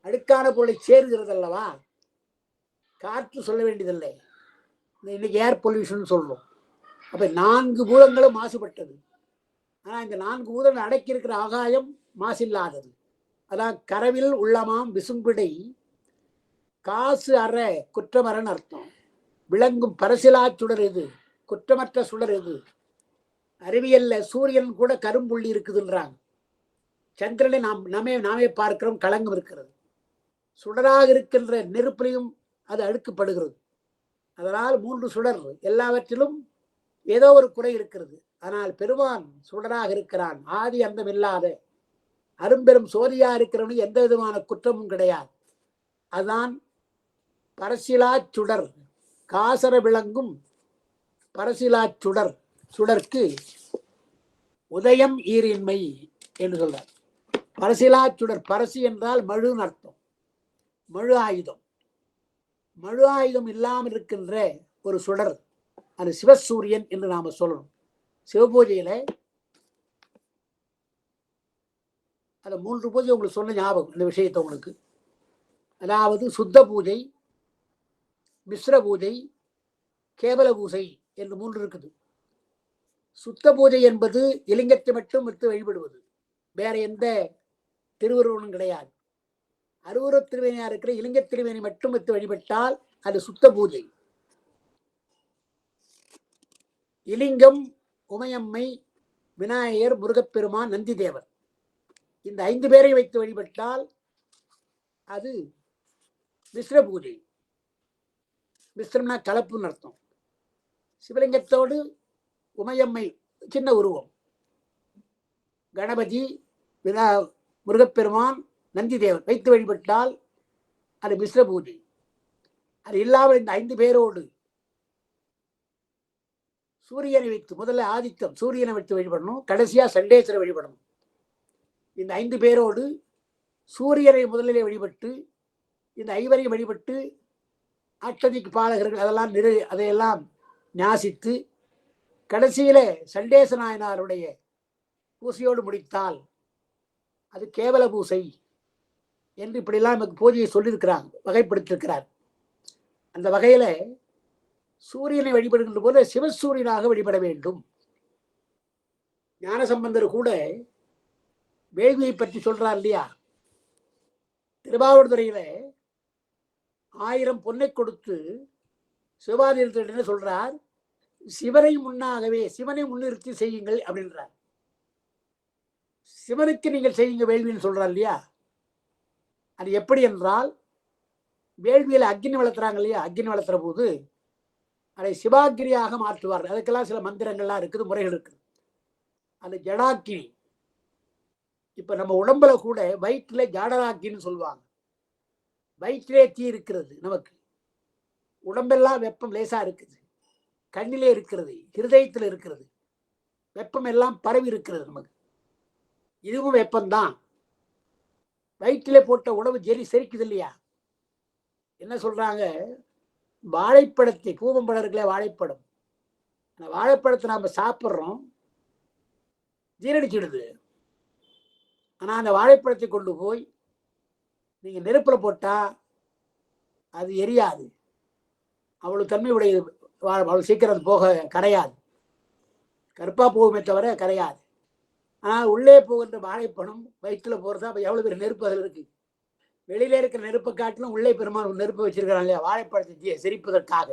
அழுக்கான பொருளை சேர்கிறது அல்லவா. காற்று சொல்ல வேண்டியதில்லை. இன்னைக்கு ஏர் பொல்யூஷன் சொல்றோம். அப்ப 4 பூதங்களும் மாசுபட்டது. ஆனா இந்த 4 பூதங்கள் அடக்கி இருக்கிற ஆகாயம் மாசில்லாதது. அதான் கரவில் உள்ளமாம் விசும்பிடை காசு அற குற்றமரன்னு அர்த்தம். விளங்கும் பரசிலா சுடர் எது, குற்றமற்ற சுடர் எது. அறிவியல்ல சூரியன் கூட கரும்புள்ளி இருக்குதுன்றாங்க. சந்திரனை நாமே பார்க்கிறோம், களங்கம் இருக்கிறது. சுடராக இருக்கின்ற நெருப்பிலையும் அது அழுக்கப்படுகிறது. அதனால் 3 சுடர் எல்லாவற்றிலும் ஏதோ ஒரு குறை இருக்கிறது. ஆனால் பெருமான் சுடராக இருக்கிறான். ஆதி அந்தம் இல்லாத அரும்பெரும் சோதியா இருக்கிறவனுக்கு எந்த விதமான குற்றமும் கிடையாது. அதுதான் பரசிலா சுடர். காசர விளங்கும் பரசிலா சுடர். சுடர்க்கு உதயம் ஈரின்மை என்று சொல்றார். பரசிலா சுடர். பரசி என்றால் மழுன்னு அர்த்தம். மழு ஆயுதம். மழு ஆயுதம் இல்லாமல் இருக்கின்ற ஒரு சுடர் அது சிவசூரியன் என்று நாம சொல்லணும். சிவபூஜையில அந்த 3 பூஜை உங்களுக்கு சொன்ன ஞாபகம் இந்த விஷயத்தை உங்களுக்கு. அதாவது சுத்த பூஜை, மிஸ்ர பூஜை, கேவல பூஜை என்று 3 இருக்குது. சுத்த பூஜை என்பது இலிங்கத்தை மட்டும் வைத்து வழிபடுவது. வேற எந்த திருவுருவனும் கிடையாது. அருவுர திருவேணியா இருக்கிற இலிங்க திருவேணி மட்டும் வைத்து வழிபட்டால் அது சுத்த பூஜை. இலிங்கம், உமையம்மை, விநாயகர், முருகப்பெருமான், நந்தி தேவர் இந்த 5 பேரை வைத்து வழிபட்டால் அது மிஸ்ர பூஜை. மிஸ்ரம்னா கலப்புன்னு அர்த்தம். சிவலிங்கத்தோடு உமையம்மை சின்ன உருவம், கணபதி, முருகப்பெருமான், நந்தி தேவர் வைத்து வழிபட்டால் அது மிஸ்ர பூஜை. அது இல்லாமல் இந்த 5 பேரோடு சூரியனை வைத்து, முதல்ல ஆதித்தம் சூரியனை வைத்து வழிபடணும், கடைசியா சண்டேஸ்வரை வழிபடணும். இந்த 5 பேரோடு சூரியனை முதலிலே வழிபட்டு இந்த 5வரையும் வழிபட்டு அஷ்டதிக்கு பாலகர்கள் அதையெல்லாம் ஞாசித்து கடைசியில சண்டேச நாயனாருடைய பூசையோடு முடித்தால் அது கேவல பூசை என்று இப்படிலாம் நமக்கு பூஜையை சொல்லியிருக்கிறாங்க, வகைப்படுத்திருக்கிறார். அந்த வகையில சூரியனை வழிபடுகின்ற போது சிவசூரியனாக வழிபட வேண்டும். ஞானசம்பந்தர் கூட வேள்வியை பற்றி சொல்றார் இல்லையா. திருவாவூர்துறையில 1000 பொன்னை கொடுத்து சிவாதீரத்திட சொல்றார், சிவனை முன்னாகவே சிவனை முன்னிறுத்தி செய்யுங்கள் அப்படின்றார். சிவனுக்கு நீங்கள் செய்யுங்க வேள்வின்னு சொல்றார் இல்லையா. அது எப்படி என்றால் வேள்வியில அக்னி வளர்த்துறாங்க இல்லையா. அக்னி வளர்த்துற போது அதை சிவாகிரியாக மாற்றுவார். அதுக்கெல்லாம் சில மந்திரங்கள்லாம் இருக்குது, முறைகள் இருக்குது. அந்த ஜடாக்கினி. இப்ப நம்ம உடம்புல கூட வயிற்றுல ஜாடராக்கின்னு சொல்லுவாங்க. வயிற்றிலே தீ இருக்கிறது, நமக்கு உடம்பெல்லாம் வெப்பம் லேசா இருக்குது, கண்ணிலே இருக்கிறது, ஹிருதயத்தில் இருக்கிறது, வெப்பம் எல்லாம் பரவி இருக்கிறது நமக்கு. இதுவும் வெப்பம்தான். வயிற்றிலே போட்ட உணவு செரிக்குது இல்லையா. என்ன சொல்றாங்க, வாழைப்பழத்தை, பூவம்பழம் இருக்குல்ல வாழைப்பழம், அந்த வாழைப்பழத்தை நாம சாப்பிட்றோம், ஜீரணிச்சிடுது. ஆனா அந்த வாழைப்பழத்தை கொண்டு போய் நீங்க நெருப்புல போட்டா அது எரியாது. அவ்வளவு தன்மை உடையது. அவ்வளவு சீக்கிரம் அது போக கரையாது, கருப்பா போகுமே தவிர கரையாது. ஆனால் உள்ளே போகின்ற வாழைப்பழம் வயிற்றுல போறது. அப்ப எவ்வளவு பேர் நெருப்பு அதில் இருக்கு. வெளியில இருக்கிற நெருப்பை காட்டிலும் உள்ளே பெருமாள் நெருப்பு வச்சிருக்கிறாங்க இல்லையா, வாழைப்பழத்தை செரிப்பதற்காக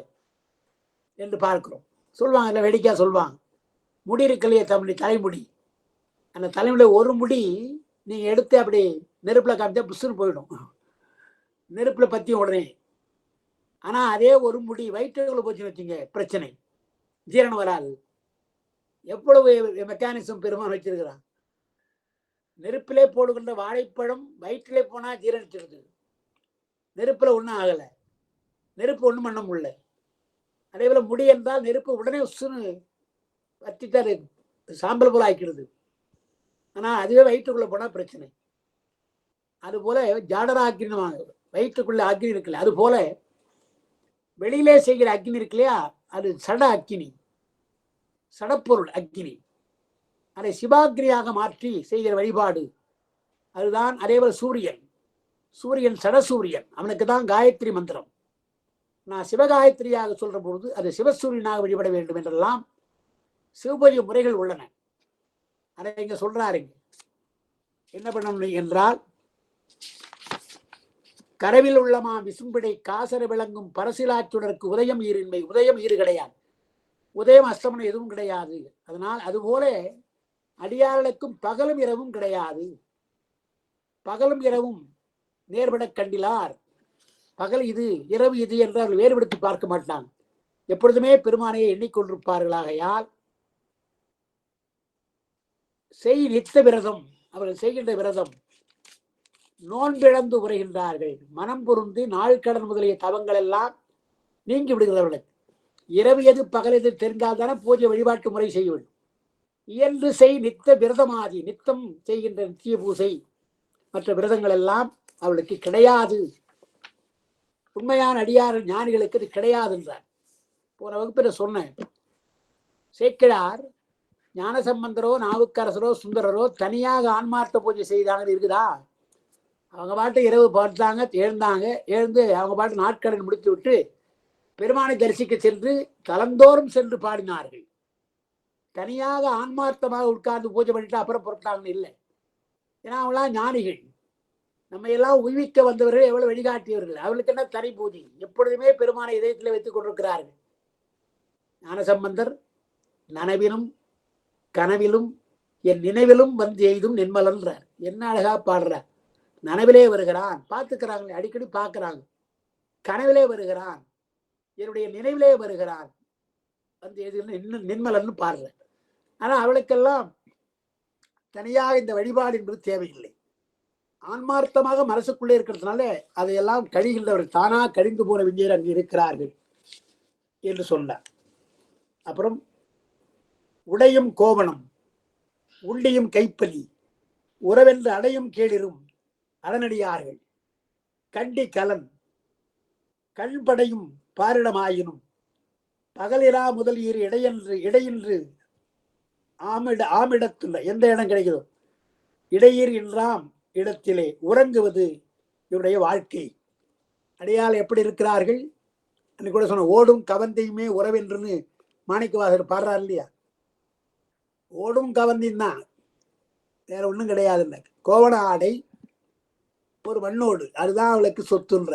என்று பார்க்கிறோம். சொல்லுவாங்க இல்லை, வேடிக்கையா சொல்லுவாங்க, முடி இருக்கலையே தலைமுடி, அந்த தலைமுடியில் ஒரு முடி நீங்க எடுத்து அப்படி நெருப்புல காமிச்சா புஷ்ஷுன்னு போயிடும், நெருப்புல பத்தியும் உடனே. ஆனா அதே ஒரு முடி வயிற்றுக்குள்ள போச்சுன்னு வச்சுங்க, பிரச்சனை, ஜீரணம் வராது. எவ்வளவு மெக்கானிசம் பெருமான் வச்சிருக்கிறான். நெருப்பிலே போடுகின்ற வாழைப்பழம் வயிற்றிலே போனா ஜீரணிச்சிருது, நெருப்புல ஒன்றும் ஆகலை. நெருப்பு ஒண்ணும் பண்ண முடியல. அதே போல முடி என்றால் நெருப்பு உடனே உசுன்னு வத்திட்டாரு சாம்பல் போல ஆக்கிடுது. ஆனா அதுவே வயிற்றுக்குள்ள போனா பிரச்சனை. அது போல ஜாடரா அக்னிவாங்க, வயிற்றுக்குள்ள அக்னி இருக்குல்ல, அது போல வெளியிலே செய்கிற அக்னி இருக்கு இல்லையா, அது சட அக்னி, சடப்பொருள் அக்னி. அதை சிவாக்னியாக மாற்றி செய்கிற வழிபாடு அதுதான். அதேபோல சூரியன், சூரியன் சடசூரியன், அவனுக்கு தான் காயத்ரி மந்திரம். நான் சிவகாயத்ரியாக சொல்ற பொழுது அது சிவசூரியனாக வழிபட வேண்டும் என்றெல்லாம் சிவபூஜை முறைகள் உள்ளன. அதை இங்க சொல்றாருங்க. என்ன பண்ணணும் என்றால், கரவில் உள்ளமா விசும்பிடை காசர விளங்கும் பரசிலாச்சுடருக்கு உதயம் ஈரின்மை. உதயம் ஈறு கிடையாது, உதயம் அஸ்தமனம் எதுவும் கிடையாது. அதனால் அதுபோல அடியார்களுக்கும் பகலும் இரவும் கிடையாது. பகலும் இரவும் நேர்பட கண்டிலார். பகல் இது இரவு இது என்று அவர்கள் வேறுபடுத்தி பார்க்க மாட்டாங்க. எப்பொழுதுமே பெருமானையை எண்ணிக்கொண்டிருப்பார்களாகையால் செய் நித்த விரதம், அவர்கள் செய்கின்ற விரதம் நோன்பிழந்து உரைகின்றார்கள். மனம் பொருந்தி நாள் கடன் முதலிய தவங்கள் எல்லாம் நீங்கி விடுகிறவர்கள். இரவு எது பகல் எது தெரிந்தால் தானே பூஜை வழிபாட்டு முறை செய்ய வேண்டும். இயன்று செய் நித்த விரதமாதி, நித்தம் செய்கின்ற நித்திய பூசை மற்ற விரதங்கள் எல்லாம் அவளுக்கு கிடையாது. உண்மையான அடியார் ஞானிகளுக்கு இது கிடையாது என்றார். போன வகுப்பில் சொன்னேன். சேக்கிழார் ஞானசம்பந்தரோ நாவுக்கரசரோ சுந்தரரோ தனியாக ஆன்மார்த்த பூஜை செய்தாங்கன்னு இருக்குதா? அவங்க பாட்டு இரவு பார்த்தாங்க, எழுந்தாங்க, எழுந்து அவங்க பாட்டு நாட்கடன் முடித்து விட்டு பெருமானை தரிசிக்க சென்று தலந்தோறும் சென்று பாடினார்கள். தனியாக ஆன்மார்த்தமாக உட்கார்ந்து பூஜை பண்ணிட்டு அப்புறம் புறப்பட்டாங்கன்னு இல்லை. ஏன்னா அவங்களாம் ஞானிகள், நம்ம எல்லாம் உய்விக்க வந்தவர்கள், எவ்வளவு வழிகாட்டியவர்கள். அவர்களுக்கு என்ன தனி பூஜை? எப்பொழுதுமே பெருமானை இதயத்தில் வைத்துக் கொண்டிருக்கிறார்கள். ஞானசம்பந்தர் நனவிலும் கனவிலும் என் நினைவிலும் வந்து எய்தும் நின்மலன்றார். என்ன அழகா பாடுறார். நனவிலே வருகிறான், பார்த்துக்கிறாங்க, அடிக்கடி பார்க்கிறாங்க. கனவிலே வருகிறான், என்னுடைய நினைவிலே வருகிறான், வந்து எது நின்மலன்னு பாடுற. ஆனா அவளுக்கெல்லாம் தனியாக இந்த வழிபாடு என்பது தேவையில்லை. ஆன்மார்த்தமாக மனசுக்குள்ளே இருக்கிறதுனால அதையெல்லாம் கழிகின்றவர்கள், தானா கழிந்து போன விஞ்ஞர் அங்கு இருக்கிறார்கள் என்று சொன்னார். அப்புறம் உடையும் கோவணம் உள்ளியும் கைப்பலி உறவென்று அடையும் கேளிரும் அடனடியார்கள் கண்டி கலன் கண்படையும் பாரிடமாயினும் பகலிரா முதல் இரு இடையின்று ஆமிடத்துள்ள எந்த இடம் கிடைக்கிறதோ இடையீர் என்றாம் இடத்திலே உறங்குவது இவருடைய வாழ்க்கை. அடையாள எப்படி இருக்கிறார்கள்? அன்னைக்கு கூட சொன்ன ஓடும் கவந்தையுமே உறவென்றுன்னு மாணிக்கவாசகர் பாடுறார் இல்லையா? ஓடும் கவந்தின் தான், வேற ஒன்றும் கிடையாது. இல்லை, கோவண ஆடை ஒரு மண்ணோடு, அதுதான் அவளுக்கு சொத்துன்ற.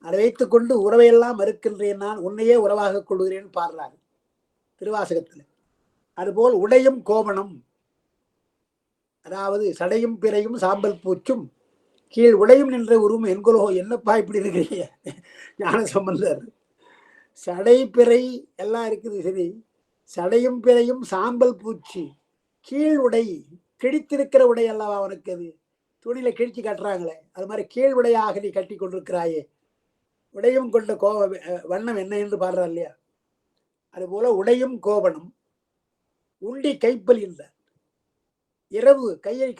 அதை வைத்துக்கொண்டு உறவையெல்லாம் மறுக்கின்றேன், நான் உன்னையே உறவாக கொள்கிறேன் பாடுறாரு திருவாசகத்தில். அதுபோல் உடையும் கோவணம், அதாவது சடையும் பிறையும் சாம்பல் பூச்சும் கீழ் உடையும் நின்ற உருவம் என்கொலோ. என்னப்பா இப்படி இருக்கிறீங்க ஞான சம்பந்தர்? சடை பிறை எல்லாம் இருக்குது, சரி, சடையும் பிறையும் சாம்பல் பூச்சி கீழ் உடை, கிழித்திருக்கிற உடை அல்லவா அவனுக்கு? அது துணியில கிழிச்சு கட்டுறாங்களே, அது மாதிரி கீழ் உடையாக நீ கட்டி கொண்டிருக்கிறாயே, உடையும் கொண்ட வண்ணம் என்ன என்று பாடுறார் இல்லையா? அதுபோல உடையும் கோவணம் உண்டி கைப்பல் இல்லை. இரவு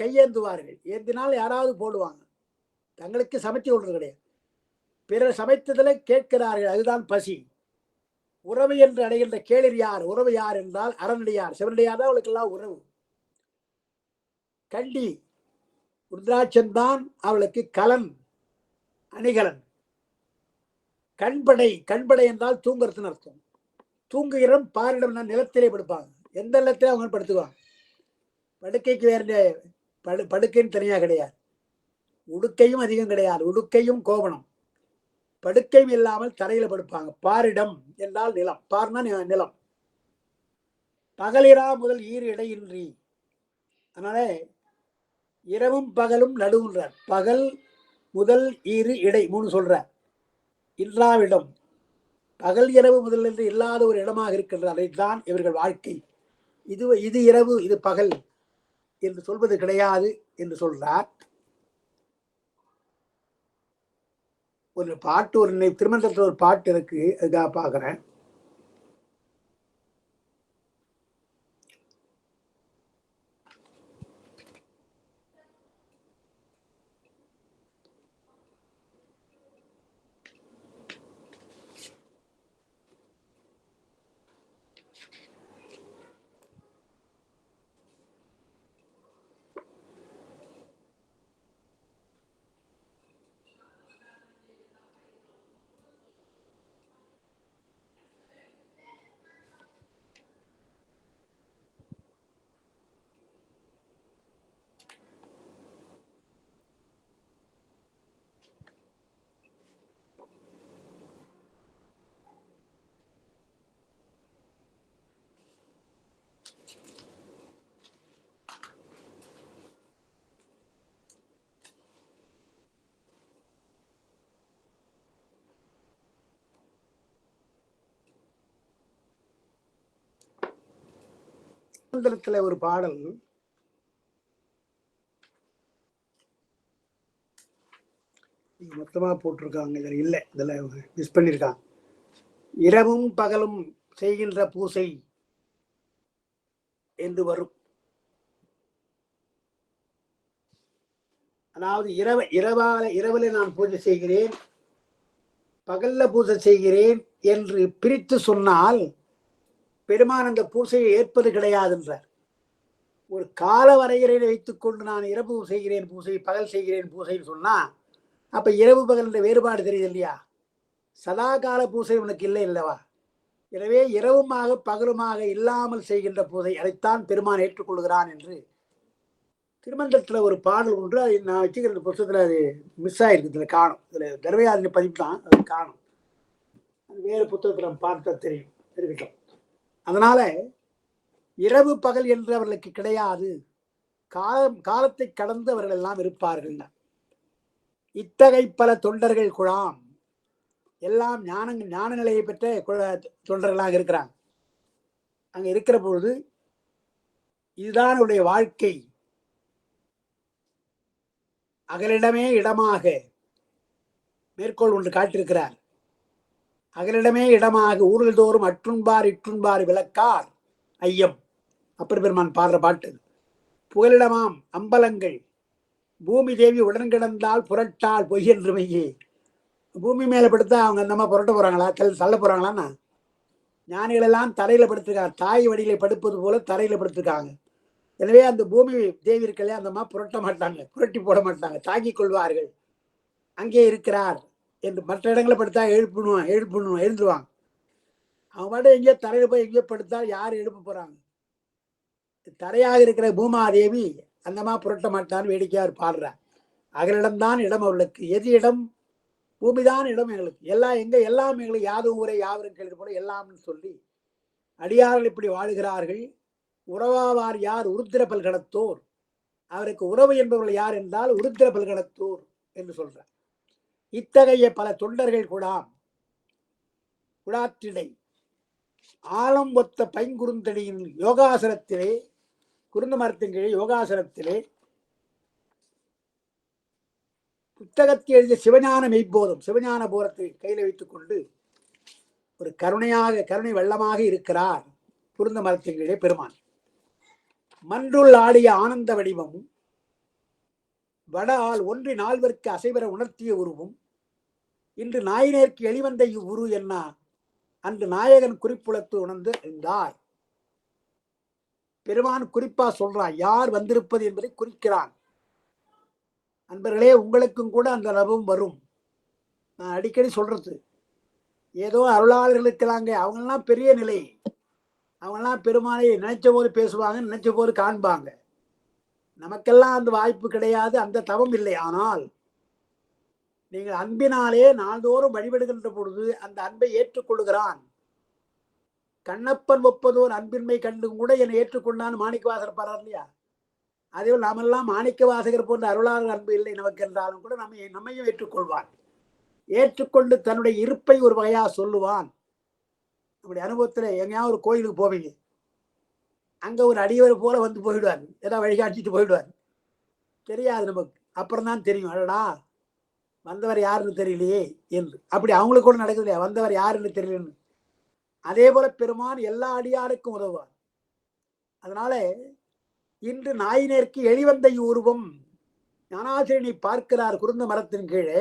கையேந்துவார்கள், ஏந்தினால் யாராவது போடுவாங்க, தங்களுக்கு சமைச்சு கொள்றது கிடையாது, பிறர் சமைத்ததில் கேட்கிறார்கள், அதுதான் பசி. உறவு என்று அடைகின்ற கேளிர் யார்? உறவு யார் என்றால் அறநடியார், சிவனடியார் தான் அவளுக்கெல்லாம் உறவு. கண்டி ருத்ராட்சந்தான் அவளுக்கு கலன், அணிகலன். கண்படை என்றால் தூங்குறதுன்னு அர்த்தம். தூங்குகிறம் பாரிடம் நிலத்திலே படுப்பாங்க, எந்த நிலத்திலே அவங்க படுத்துக்குவாங்க. படுக்கைக்கு வேற படுக்கைன்னு தனியாக கிடையாது, உடுக்கையும் அதிகம் கிடையாது. உடுக்கையும் கோவணம், படுக்கையும் இல்லாமல் தரையில படுப்பாங்க. பாரிடம் என்றால் நிலம், பார்னா நிலம். பகலிரா முதல் ஈர் இடையின்றி, அதனால இரவும் பகலும் நடுவுன்றார். பகல் முதல் ஈறு இடை 3 சொல்றார். இல்லாவிடம் பகல் இரவு முதல் என்று இல்லாத ஒரு இடமாக இருக்கின்ற, அதைத்தான் இவர்கள் வாழ்க்கை. இது இரவு இது பகல் என்று சொல்வது கிடையாது என்று சொல்றார். ஒரு பாட்டு, ஒரு திருமணத்தில் ஒரு பாட்டு இருக்கு, அதுக்காக பார்க்குறேன். திருமணத்தில் ஒரு பாடல் மொத்தமா போட்டிருக்காங்க, இதில் இல்லை, இதில் மிஸ் பண்ணியிருக்காங்க. இரவும் பகலும் செய்கின்ற பூசை என்று வரும். அதாவது இரவில் நான் பூஜை செய்கிறேன், பகல்ல பூஜை செய்கிறேன் என்று பிரித்து சொன்னால் பெருமான் அந்த பூசையை ஏற்பது கிடையாது என்றார். ஒரு கால வரையறையை வைத்துக்கொண்டு நான் இரவு செய்கிறேன் பூசை, பகல் செய்கிறேன் பூசைன்னு சொன்னா அப்ப இரவு பகல் என்ற வேறுபாடு தெரியுது இல்லையா? சதா கால பூசை உனக்கு இல்லை இல்லவா? எனவே இரவுமாக பகலுமாக இல்லாமல் செய்கின்ற பூசை, அதைத்தான் பெருமான் ஏற்றுக்கொள்கிறான் என்று திருமண்டலத்தில் ஒரு பாடல் ஒன்று, அதை நான் வச்சுக்கிற புத்தகத்தில் அது மிஸ் ஆயிருக்கு, இதில் காணும். இதில் தர்மயாதினி பதிப்பு தான், அது காணும். வேறு புத்தகத்தில் பார்த்தா தெரியும், இருக்கட்டும். அதனால இரவு பகல் என்று அவர்களுக்கு கிடையாது, காலத்தை கடந்து அவர்கள் எல்லாம் இருப்பார்கள். இத்தகை பல தொண்டர்கள் குழாம், எல்லாம் ஞான நிலையை பெற்ற தொண்டர்களாக இருக்கிறாங்க. அங்க இருக்கிற பொழுது இதுதான் அவருடைய வாழ்க்கை. அகலிடமே இடமாக மேற்கோள் ஒன்று காட்டியிருக்கிறார். அகலிடமே இடமாக ஊர்கள் தோறும் அற்றுண்பார் இற்றுண்பார் விளக்கார் ஐயம், அப்பர் பெருமான் பாடுற பாட்டு. புகலிடமாம் அம்பலங்கள் பூமி தேவி உடன் கிடந்தால் புரட்டால் பொய் என்று மையே. பூமி மேல படுத்தா அவங்க அந்த மாதிரி புரட்ட போறாங்களா, தள்ள போறாங்களான்னா? ஞானிகள் எல்லாம் தரையில படுத்திருக்காங்க, தாய் வடியில படுப்பது போல தரையில படுத்திருக்காங்க. எனவே அந்த பூமி தேவி இருக்கலே அந்த மாதிரி புரட்ட மாட்டாங்க, புரட்டி போட மாட்டாங்க, தாங்கிக் கொள்வார்கள். அங்கே இருக்கிறார் என்று மற்ற இடங்களை படுத்தா எழுந்துருவாங்க. அவங்க மட்டும் எங்கேயோ தரையில போய் எங்கேயோ படுத்தா யாரு எழுப்ப போறாங்க? தரையாக இருக்கிற பூமாதேவி அந்த மாதிரி புரட்ட மாட்டான்னு வேடிக்கையார் பாடுறார். அகலிடம்தான் இடம் அவர்களுக்கு. எது இடம்? பூமிதான் இடம் எங்களுக்கு. எல்லாம் எங்க? எல்லாம் எங்களுக்கு யாதும் ஊரை யாவரும் கேள்வி போல எல்லாம்னு சொல்லி அடியார்கள் இப்படி வாழுகிறார்கள். உறவாவார் யார்? உருத்திர பல்கணத்தோர். அவருக்கு உறவு என்பவர்கள் யார் என்றால் உருத்திர பல்கணத்தோர் என்று சொல்றார். இத்தகைய பல தொண்டர்கள் குடாற்றிடை ஆழம் ஒத்த பைங்குறுந்தடியின் யோகாசனத்திலே, குருந்த மரத்தின் கீழே யோகாசனத்திலே புத்தகத்தை எழுதிய சிவஞான மெய்ப்போதும், சிவஞான போரத்தை கையில் வைத்துக் கொண்டு ஒரு கருணை வெள்ளமாக இருக்கிறார் குருந்த மரத்தின் கீழே பெருமான். மன்றுள் ஆடிய ஆனந்த வடிவமும் வட ஆள் ஒன்றி நால்வருக்கு அசைவர உணர்த்திய உருவும் இன்று நாயினேற்கு எளிவந்த இவ்வுரு என்ன அன்று நாயகன் குறிப்புலத்து உணர்ந்து இருந்தார். பெருமான் குறிப்பா சொல்றான், யார் வந்திருப்பது என்பதை குறிக்கிறான். அன்பர்களே, உங்களுக்கும் கூட அந்த அனுபவம் வரும். நான் அடிக்கடி சொல்றது, ஏதோ அருளாளர்களுக்கிறாங்க, அவங்கெல்லாம் பெரிய நிலை, அவங்கெல்லாம் பெருமானை நினைச்ச போது பேசுவாங்க, நினைச்ச போது காண்பாங்க. நமக்கெல்லாம் அந்த வாய்ப்பு கிடையாது, அந்த தவம் இல்லை. ஆனால் நீங்கள் அன்பினாலே நாள்தோறும் வழிபடுகின்ற பொழுது அந்த அன்பை ஏற்றுக்கொள்கிறான். கண்ணப்பன் ஒப்பதோர் அன்பின்மை கண்டும் கூட என்னை ஏற்றுக்கொண்டான்னு மாணிக்கவாசகர் பாடுறார் இல்லையா? அதே நாமெல்லாம் மாணிக்க வாசகர் போன்ற அருளாளர் அன்பு இல்லை நமக்கு என்றாலும் கூட நம்மையும் ஏற்றுக்கொள்வான். ஏற்றுக்கொண்டு தன்னுடைய இருப்பை ஒரு வகையா சொல்லுவான். நம்முடைய அனுபவத்துல எங்கேயாவது ஒரு கோயிலுக்கு போவீங்க, அங்க ஒரு அடியவர் போல வந்து போயிடுவார், ஏதாவது வழிகாட்டிட்டு போயிடுவார். தெரியாது நமக்கு, அப்புறம் தான் தெரியும், அடடா வந்தவர் யாருன்னு தெரியலையே என்று. அப்படி அவங்களுக்கு கூட நடக்குது இல்லையா, வந்தவர் யாருன்னு தெரியலன்னு. அதே போல பெருமான் எல்லா அடியாருக்கும் உதவுவார். அதனால இன்று நாயினருக்கு எளிவந்த உருவம் ஞானாசிரியனை பார்க்கிறார் குருந்த மரத்தின் கீழே.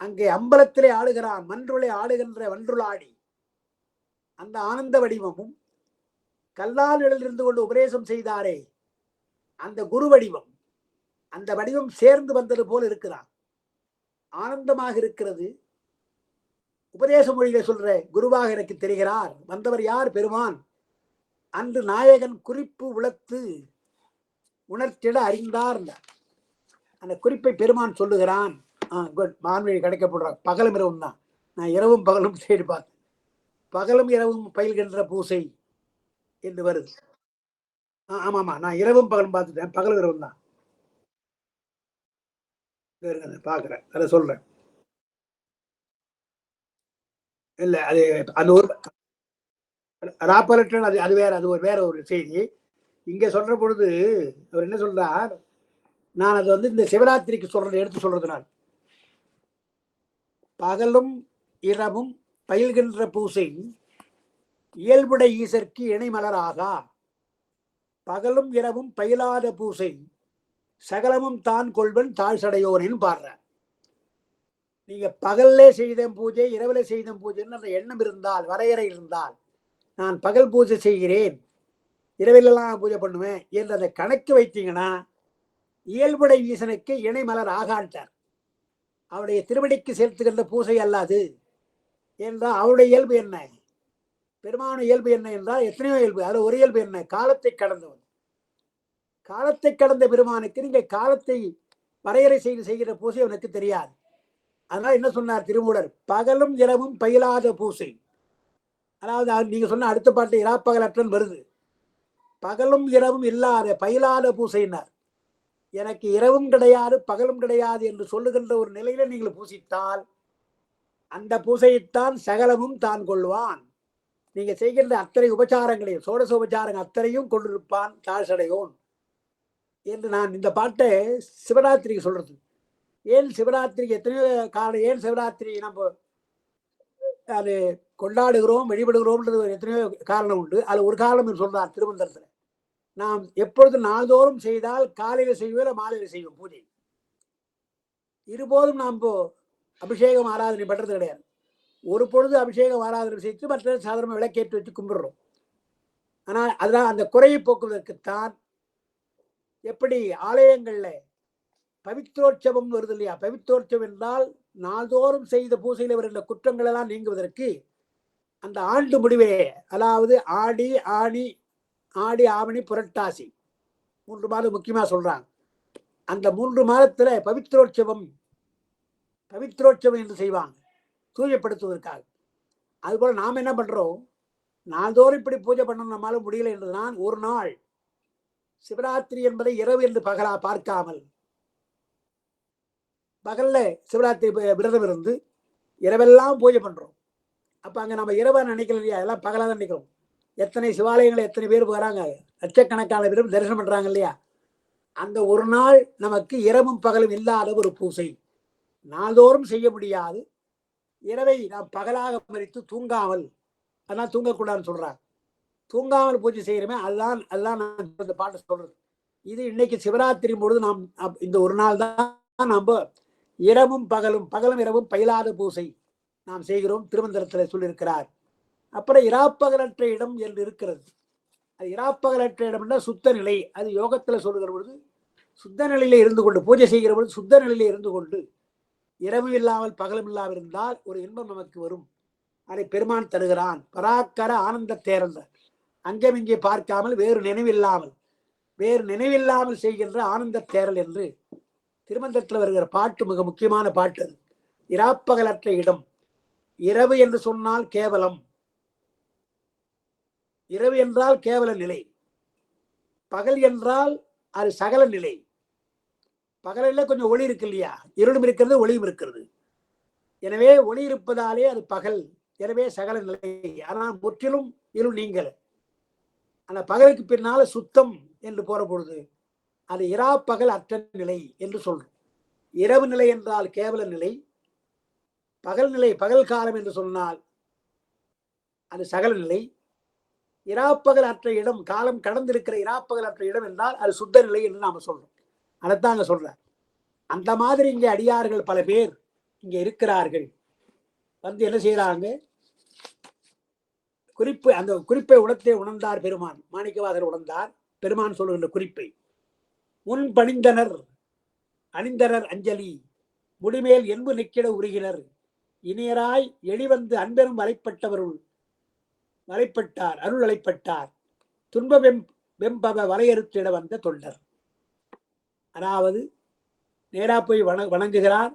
அங்கே அம்பலத்திலே ஆடுகிறான், மன்றுளை ஆடுகின்ற வன்றுளாடி அந்த ஆனந்த வடிவமும், கல்லால் இருந்து கொண்டு உபதேசம் செய்தாரே அந்த குரு வடிவம், அந்த வடிவம் சேர்ந்து வந்தது போல் இருக்கிறான், ஆனந்தமாக இருக்கிறது. உபதேச மொழியில சொல்ற குருவாக எனக்கு தெரிகிறார். வந்தவர் யார்? பெருமான். அன்று நாயகன் குறிப்பு உளத்து உணர்த்திட அறிந்தார். அந்த குறிப்பை பெருமான் சொல்லுகிறான். குட், மான்வழி கிடைக்கப்படுறாங்க. பகலும் இரவும் தான். நான் இரவும் பகலும் தேடி பார்த்தேன். பகலும் இரவும் பயில்கின்ற பூசை என்று வருது. ஆமாமா, நான் இரவும் பகலும் பார்த்துட்டேன், பகலும் இரவும் தான் பாக்குறேன், அதை சொல்றேன். இல்ல அது அந்த ஒரு ராப்பரட்டன், அது வேற, அது ஒரு வேற ஒரு செய்தி. இங்க சொல்ற பொழுது அவர் என்ன சொல்றார், நான் அது வந்து இந்த சிவராத்திரிக்கு சொல்றது எடுத்து சொல்றது. நான் பகலும் இரவும் பயில்கின்ற பூசை இயல்புடை ஈசற்கு இணைமலராகா. பகலும் இரவும் பயிலாத பூசை சகலமும் தான் கொள்வன் தாழ்சடையோனின்னு பாடுற. நீங்க பகல்ல செய்த பூஜை இரவுல செய்த பூஜைன்னு அந்த எண்ணம் இருந்தால், வரையறை இருந்தால், நான் பகல் பூஜை செய்கிறேன் இரவிலெல்லாம் பூஜை பண்ணுவேன் என்று அதை கணக்கு வைத்தீங்கன்னா இயல்புடை ஈசனுக்கு இணைமலர் ஆகாண்டார். அவருடைய திருவடிக்கு செலுத்துகின்ற பூசை அல்லாது என்றால் அவருடைய இயல்பு என்ன, பெருமான இயல்பு என்ன என்றால் எத்தனையோ இயல்பு. அது ஒரு இயல்பு என்ன, காலத்தை கடந்தவன். காலத்தை கடந்த பெருமானுக்கு நீங்க காலத்தை வரையறை செய்து செய்கிற பூசை அவனுக்கு தெரியாது. அதனால என்ன சொன்னார் திருமூலர், பகலும் இரவும் பயிலாத பூசை. அதாவது நீங்க சொன்ன அடுத்த பாட்டு இராப்பகலற்றன் வருது. பகலும் இரவும் இல்லாத பயிலாத பூசைனார். எனக்கு இரவும் கிடையாது பகலும் கிடையாது என்று சொல்லுகின்ற ஒரு நிலையில நீங்கள் பூசித்தால் அந்த பூசையைத்தான் சகலமும் தான் கொள்வான். நீங்க செய்கின்ற அத்தனை உபச்சாரங்களையும், சோடச உபச்சாரங்கள் அத்தனையும் கொண்டிருப்பான் தாழ்சடையோன் என்று நான் இந்த பாட்டை சிவராத்திரிக்கு சொல்றது. ஏன் சிவராத்திரிக்கு எத்தனையோ காரணம், ஏன் சிவராத்திரி நம்ம அது கொண்டாடுகிறோம் வழிபடுகிறோம்ன்றது எத்தனையோ காரணம் உண்டு. அது ஒரு காரணம் சொல்றார் திருமந்திரத்துல. நாம் எப்பொழுது நாள்தோறும் செய்தால் காலையில செய்வோம் மாலையில செய்வோம் பூஜை. இருபோதும் நாம் அபிஷேகம் ஆராதனை பண்றது கிடையாது. ஒரு பொழுது அபிஷேகம் ஆராதனை செய்து மற்ற சாதாரண விளக்கேற்றி வச்சு கும்பிடுறோம். ஆனால் அதுதான் அந்த குறையை போக்குவதற்குத்தான். எப்படி ஆலயங்கள்ல பவித்ரோற்சவம் வருது இல்லையா, பவித்ரோற்சவம் என்றால் நாள்தோறும் செய்த பூசையில் வருகின்ற குற்றங்கள் எல்லாம் நீங்குவதற்கு அந்த ஆண்டு முடிவே, அதாவது ஆடி ஆவணி புரட்டாசி 3 மாதம் முக்கியமா சொல்றாங்க. அந்த 3 மாதத்துல பவித்ரோற்சவம் என்று செய்வாங்க தூயப்படுத்துவதற்காக. அதுபோல நாம் என்ன பண்றோம், நாள்தோறும் இப்படி பூஜை பண்ணணும், நம்மளால முடியல என்றுதான் ஒரு நாள் சிவராத்திரி என்பதை இரவு என்று பகலா பார்க்காமல் பகல்ல சிவராத்திரி விரதம் இருந்து இரவெல்லாம் பூஜை பண்றோம். அப்ப அங்க நம்ம இரவா நினைக்கல இல்லையா, எல்லாம் பகலா தான் நினைக்கிறோம். எத்தனை சிவாலயங்களை எத்தனை பேர் போறாங்க, லட்சக்கணக்கான பேரும் தரிசனம் பண்றாங்க இல்லையா. அந்த ஒரு நாள் நமக்கு இரவும் பகலும் இல்லாத ஒரு பூசை நாள்தோறும் செய்ய முடியாது. இரவை நாம் பகலாக மறித்து தூங்காமல், அதெல்லாம் தூங்கக்கூடாதுன்னு சொல்றாங்க. தூங்காமல் பூஜை செய்யறமே, அதுதான் நான் இந்த பாட்டை சொல்றது. இது இன்னைக்கு சிவராத்திரி பொழுது நாம் இந்த ஒரு நாள் தான் நம்ம இரவும் பகலும் இரவும் பயிலாத பூசை நாம் செய்கிறோம். திருமந்திரத்தில் சொல்லியிருக்கிறார். அப்புறம் இராப்பகலற்ற இடம் என்று இருக்கிறது. அது இராப்பகலற்ற இடம் என்றால் சுத்த நிலை. அது யோகத்துல சொல்லுகிற பொழுது சுத்த நிலையில இருந்து கொண்டு பூஜை செய்கிற பொழுது சுத்த நிலையில இருந்து கொண்டு இரவு இல்லாமல் பகலும் இல்லாமல் இருந்தால் ஒரு இன்பம் நமக்கு வரும். அதை பெருமான் தருகிறான். பராக்கர ஆனந்த தேரந்த அங்கே இங்கே பார்க்காமல் வேறு நினைவில்லாமல் செய்கின்ற ஆனந்த தேரல் என்று திருமந்திரத்தில் வருகிற பாட்டு மிக முக்கியமான பாட்டு. அது இராப்பகலற்ற இடம். இரவு என்று சொன்னால் கேவலம், இரவு என்றால் கேவல நிலை. பகல் என்றால் அது சகல நிலை. பகலில் கொஞ்சம் ஒளி இருக்கு இல்லையா, இருளும் இருக்கிறது ஒளியும் இருக்கிறது. எனவே ஒளி இருப்பதாலே அது பகல், எனவே சகல நிலை. ஆனால் முற்றிலும் இருள் நீங்கல. அந்த பகலுக்கு பின்னால சுத்தம் என்று போற பொழுது அது இரா பகல் அற்ற நிலை என்று சொல்றோம். இரவு நிலை என்றால் கேவல நிலை, பகல் நிலை பகல் காலம் என்று சொன்னால் அது சகல நிலை, இராப்பகல் அற்ற இடம், காலம் கடந்திருக்கிற இராப்பகல் அற்ற இடம் என்றால் அது சுத்த நிலை என்று நாம சொல்றோம். அதைத்தான் அங்க சொல்ற. அந்த மாதிரி இங்கே அடியார்கள் பல பேர் இங்க இருக்கிறார்கள். வந்து என்ன செய்யறாங்க, குறிப்பு, அந்த குறிப்பை உணர்த்தே உணர்ந்தார் பெருமான். மாணிக்கவாசகர் உணர்ந்தார் பெருமான் சொல்லுகின்ற குறிப்பை. முன் பணிந்தனர் அணிந்தனர் அஞ்சலி, முடிமேல் என்பு நிக்கிட உருகினர், இனியராய் எளிவந்து அன்பெரும் வலைப்பட்டவருள் வலைப்பட்டார் அருள் வலைப்பட்டார், துன்ப வெம்பவ வலையறுத்திட வந்த தொண்டர். அதாவது நேரா போய் வணங்குகிறார்.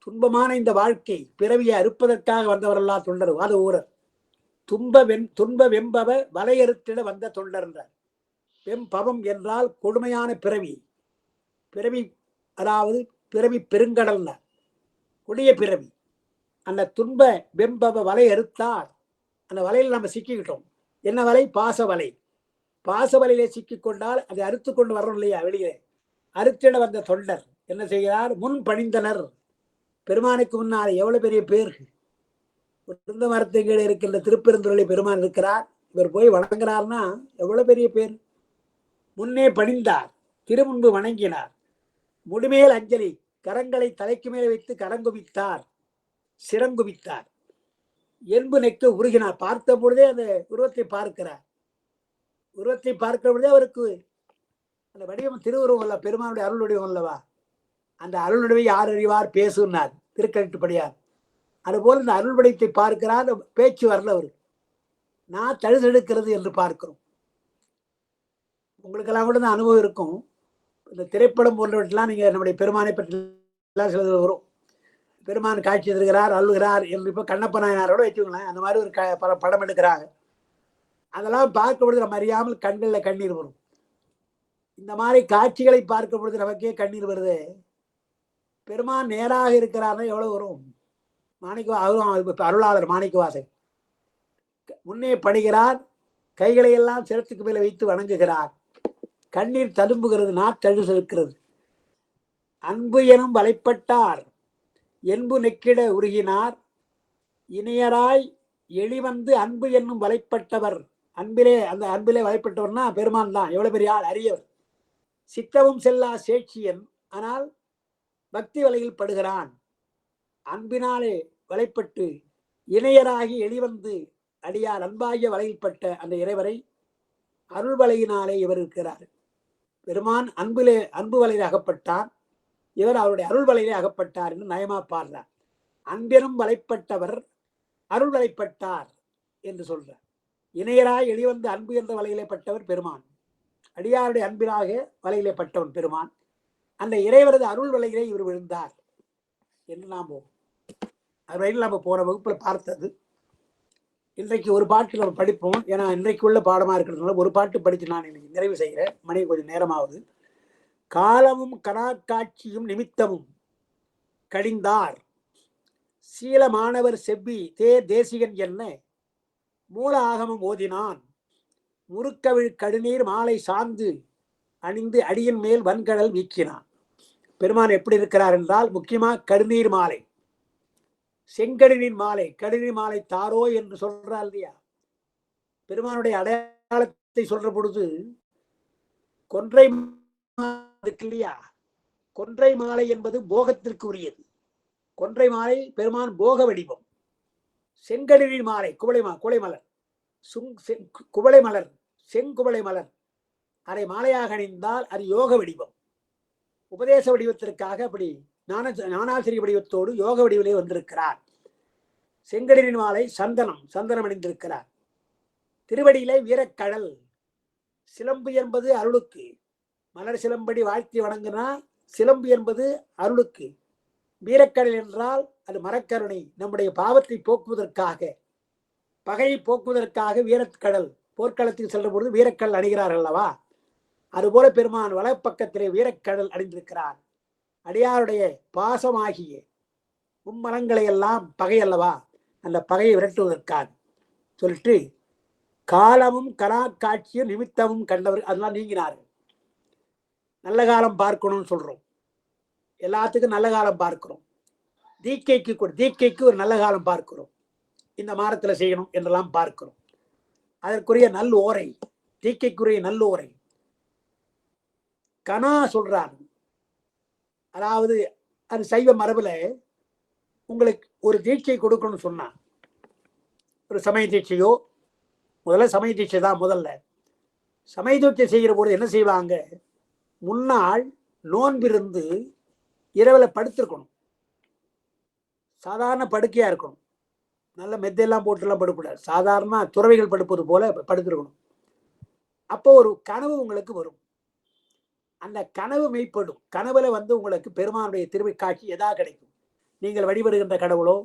துன்பமான இந்த வாழ்க்கை பிறவியை அறுப்பதற்காக வந்தவரெல்லாம் தொண்டர், வாத ஊரர். துன்ப வெம்பவ வலையறுத்திட வந்த தொண்டர் என்றார். வெம்பவம் என்றால் கொடுமையான பிறவி, பிறவி அதாவது பிறவி பெருங்கடல், கொடிய பிறவி. அந்த துன்ப வெம்பவ வலை அறுத்தார். அந்த வலையில் நம்ம சிக்கிக்கிட்டோம். என்ன வலை? பாச வலை. பாச வலையிலே சிக்கிக்கொண்டால் அதை அறுத்து கொண்டு வரணும் இல்லையா வெளியே. அறுத்திட வந்த தொண்டர் என்ன செய்கிறார்? முன் பணிந்தனர். பெருமானுக்கு முன்னால் எவ்வளவு பெரிய பேர்! இருந்த மரத்தை கீழே இருக்கின்ற திருப்பெருந்துறையிலே பெருமான் இருக்கிறார். இவர் போய் வணங்குறார்னா எவ்வளவு பெரிய பேர்! முன்னே பணிந்தார், திருமுன்பு வணங்கினார், முடிமேல் அஞ்சலி, கரங்களை தலைக்கு மேலே வைத்து கரங்குவித்தார், சிறங்குவித்தார், என்பு நெக்க உருகினார். பார்த்த பொழுதே அந்த உருவத்தை பார்க்கிறார். உருவத்தை பார்க்கிற பொழுதே அவருக்கு அந்த வடிவம் திருவுருவம் அல்ல, பெருமானுடைய அருள் வடிவம் அல்லவா. அந்த அருள் வடிவை யார் அறிவார் பேசுனார் திருக்கட்டுப்படியார். அதுபோல் இந்த அருள் வடிவத்தை பார்க்கிறார். பேச்சு வரல அவரு. நான் தழுதெடுக்கிறது என்று பார்க்கிறோம். உங்களுக்கெல்லாம் கூட இந்த அனுபவம் இருக்கும். இந்த திரைப்படம் போன்றவற்றெல்லாம் நீங்க நம்முடைய பெருமானை பற்றி எல்லாம் சிலது வரும். பெருமான் காட்சி தருகிறார், அழுகிறார் என்று. இப்போ கண்ணப்ப நாயனாரோட வச்சுக்கோங்களேன், அந்த மாதிரி ஒரு படம் எடுக்கிறாங்க. அதெல்லாம் பார்க்க பொழுது நம்ம அறியாமல் கண்களில் கண்ணீர் வரும். இந்த மாதிரி காட்சிகளை பார்க்க பொழுது நமக்கே கண்ணீர் வருது. பெருமான் நேராக இருக்கிறார்னா எவ்வளவு வரும்? அருளாளர் மாணிக்கவாசகர் முன்னே பணிகிறார், கைகளை எல்லாம் சிரத்துக்கு மேல வைத்து வணங்குகிறார். கண்ணீர் ததும்புகிறது, நாத்தழுது இருக்கிறது. அன்பு எனும் வலைப்பட்டார், என்பு நெக்கிட உருகினார், இணையராய் எளிவந்து அன்பு என்னும் வலைப்பட்டவர். அந்த அன்பிலே வலைப்பட்டவர்னா பெருமான் தான். எவ்வளவு பெரிய ஆள், அரியவர். சித்தமும் செல்லா சேட்சியன், ஆனால் பக்தி வலையில் படுகிறான். அன்பினாலே வலைப்பட்டு இணையராகி எளிவந்து அடியார் அன்பாகிய வலையில்பட்ட அந்த இறைவரை அருள் வலையினாலே இவர் இருக்கிறார். பெருமான் அன்பு வலையில் அகப்பட்டார், இவர் அவருடைய அருள் வலையிலே அகப்பட்டார் என்று நயமா பாடுறார். அன்பெனும் வலைப்பட்டவர் அருள் வலைப்பட்டார் என்று சொல்றார். இணையராய் எளிவந்து அன்பு என்ற வலையிலே பட்டவர் பெருமான். அடியாருடைய அன்பினாக வலையிலே பட்டவன் பெருமான். அந்த இறைவரது அருள் வலையிலே இவர் விழுந்தார் என்று நம்ம போன வகுப்புல பார்த்தது. இன்றைக்கு ஒரு பாட்டு நம்ம படிப்போம். ஏன்னா இன்றைக்கு உள்ள பாடமா இருக்கிறதுனால ஒரு பாட்டு படித்து நான் இன்னைக்கு நிறைவு செய்கிறேன். மணி கொஞ்சம் நேரமாவது. காலமும் கணாக்காட்சியும் நிமித்தமும் கடிந்தார், சீல மாணவர் செவ்வி தேசிகன் என்ன மூல ஆகமம் ஓதினான், முறுக்கவிழ் கடுநீர் மாலை சார்ந்து அணிந்து அடியின் மேல் வன்கடல் வீக்கினான். பெருமான் எப்படி இருக்கிறார் என்றால், முக்கியமா கடுநீர் மாலை, செங்கடுநீர் மாலை, கடுநீர் மாலை தாரோ என்று சொல்றார் இல்லையா. பெருமானுடைய அடையாளத்தை சொல்ற பொழுது கொன்றை இருக்கு இல்லையா, கொன்றை மாலை என்பது போகத்திற்கு உரியது. கொன்றை மாலை பெருமான் போக வடிவம். செங்கடுநீர் மாலை குவளை மலர், குவளை மலர், செங்குவளை மலர் அதை மாலையாக அணிந்தால் அது யோக வடிவம். உபதேச வடிவத்திற்காக அப்படி ஞானாசிரிய வடிவத்தோடு யோக வடிவிலே வந்திருக்கிறார். செங்கடலின் மாலை சந்தனம் அணிந்திருக்கிறார். திருவடியிலே வீரக்கடல், சிலம்பு என்பது அருளுக்கு. மலர் சிலம்படி வாழ்த்தி வணங்கினா சிலம்பு என்பது அருளுக்கு. வீரக்கடல் என்றால் அது மரக்கருணை, நம்முடைய பாவத்தை போக்குவதற்காக, பகையை போக்குவதற்காக வீரக்கடல். போர்க்களத்தில் செல்ற பொழுது வீரக்கடல் அணிகிறார்கள் அல்லவா. அதுபோல பெருமான் வலப்பக்கத்திலே வீரக்கடல் அணிந்திருக்கிறார். அடியாருடைய பாசமாகிய மும்மலங்களை எல்லாம் பகை அல்லவா, அந்த பகையை விரட்டுவதற்காக சொல்லிட்டு காலமும் கணாக்காட்சியும் நிமித்தமும் கண்டவர் அதெல்லாம் நீங்கினார்கள். நல்ல காலம் பார்க்கணும்னு சொல்றோம். எல்லாத்துக்கும் நல்ல காலம் பார்க்கிறோம். தீக்கைக்கு ஒரு நல்ல காலம் பார்க்கிறோம். இந்த மாதத்துல செய்யணும் என்றெல்லாம் பார்க்கிறோம். அதற்குரிய நல் ஓரை, தீக்கைக்குரிய நல் ஓரை கனா சொல்றார். அதாவது அது சைவ மரபுல உங்களுக்கு ஒரு தீட்சை கொடுக்கணும்னு சொன்னா, ஒரு சமய தீட்சையோ, முதல்ல சமய தீட்சை தான். முதல்ல சமய தீட்சை செய்கிற பொழுது என்ன செய்வாங்க, முன்னாள் நோன்பிருந்து இரவில் படுத்திருக்கணும். சாதாரண படுக்கையா இருக்கணும். நல்ல மெத்தையெல்லாம் போட்டுலாம் படுக்கூடாது. சாதாரண துறவிகள் படுப்பது போல படுத்திருக்கணும். அப்போ ஒரு கனவு உங்களுக்கு வரும். அந்த கனவு மெய்ப்படும். கனவுல உங்களுக்கு பெருமானுடைய திருவை காட்சி எதா கிடைக்கும். நீங்கள் வழிபடுகின்ற கடவுளோ,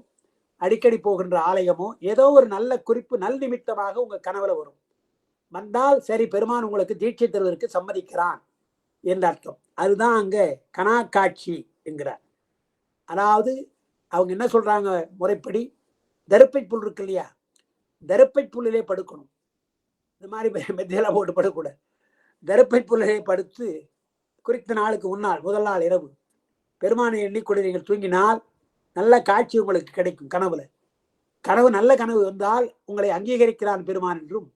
அடிக்கடி போகின்ற ஆலயமோ, ஏதோ ஒரு நல்ல குறிப்பு, நல் நிமித்தமாக உங்க கனவுல வரும். வந்தால் சரி, பெருமான் உங்களுக்கு தீட்சை தருவதற்கு சம்மதிக்கிறான் என்ற அர்த்தம். அதுதான் அங்க கனா காட்சி என்கிறார். அதாவது அவங்க என்ன சொல்றாங்க, முறைப்படி தருப்பை புல் இருக்கு இல்லையா, தருப்பை புல்லிலே படுக்கணும். இந்த மாதிரி மெத்தையெல்லாம் போட்டு படுக்கூடாது. தருப்பை புல்லிலே படுத்து குறித்த நாளுக்கு முன்னால் முதல் நாள் இரவு பெருமானை எண்ணிக்கொண்டு நீங்கள் தூங்கினால் நல்ல காட்சி உங்களுக்கு கிடைக்கும். கனவு நல்ல கனவு வந்தால் உங்களை அங்கீகரிக்கிறான் பெருமான் என்றும்,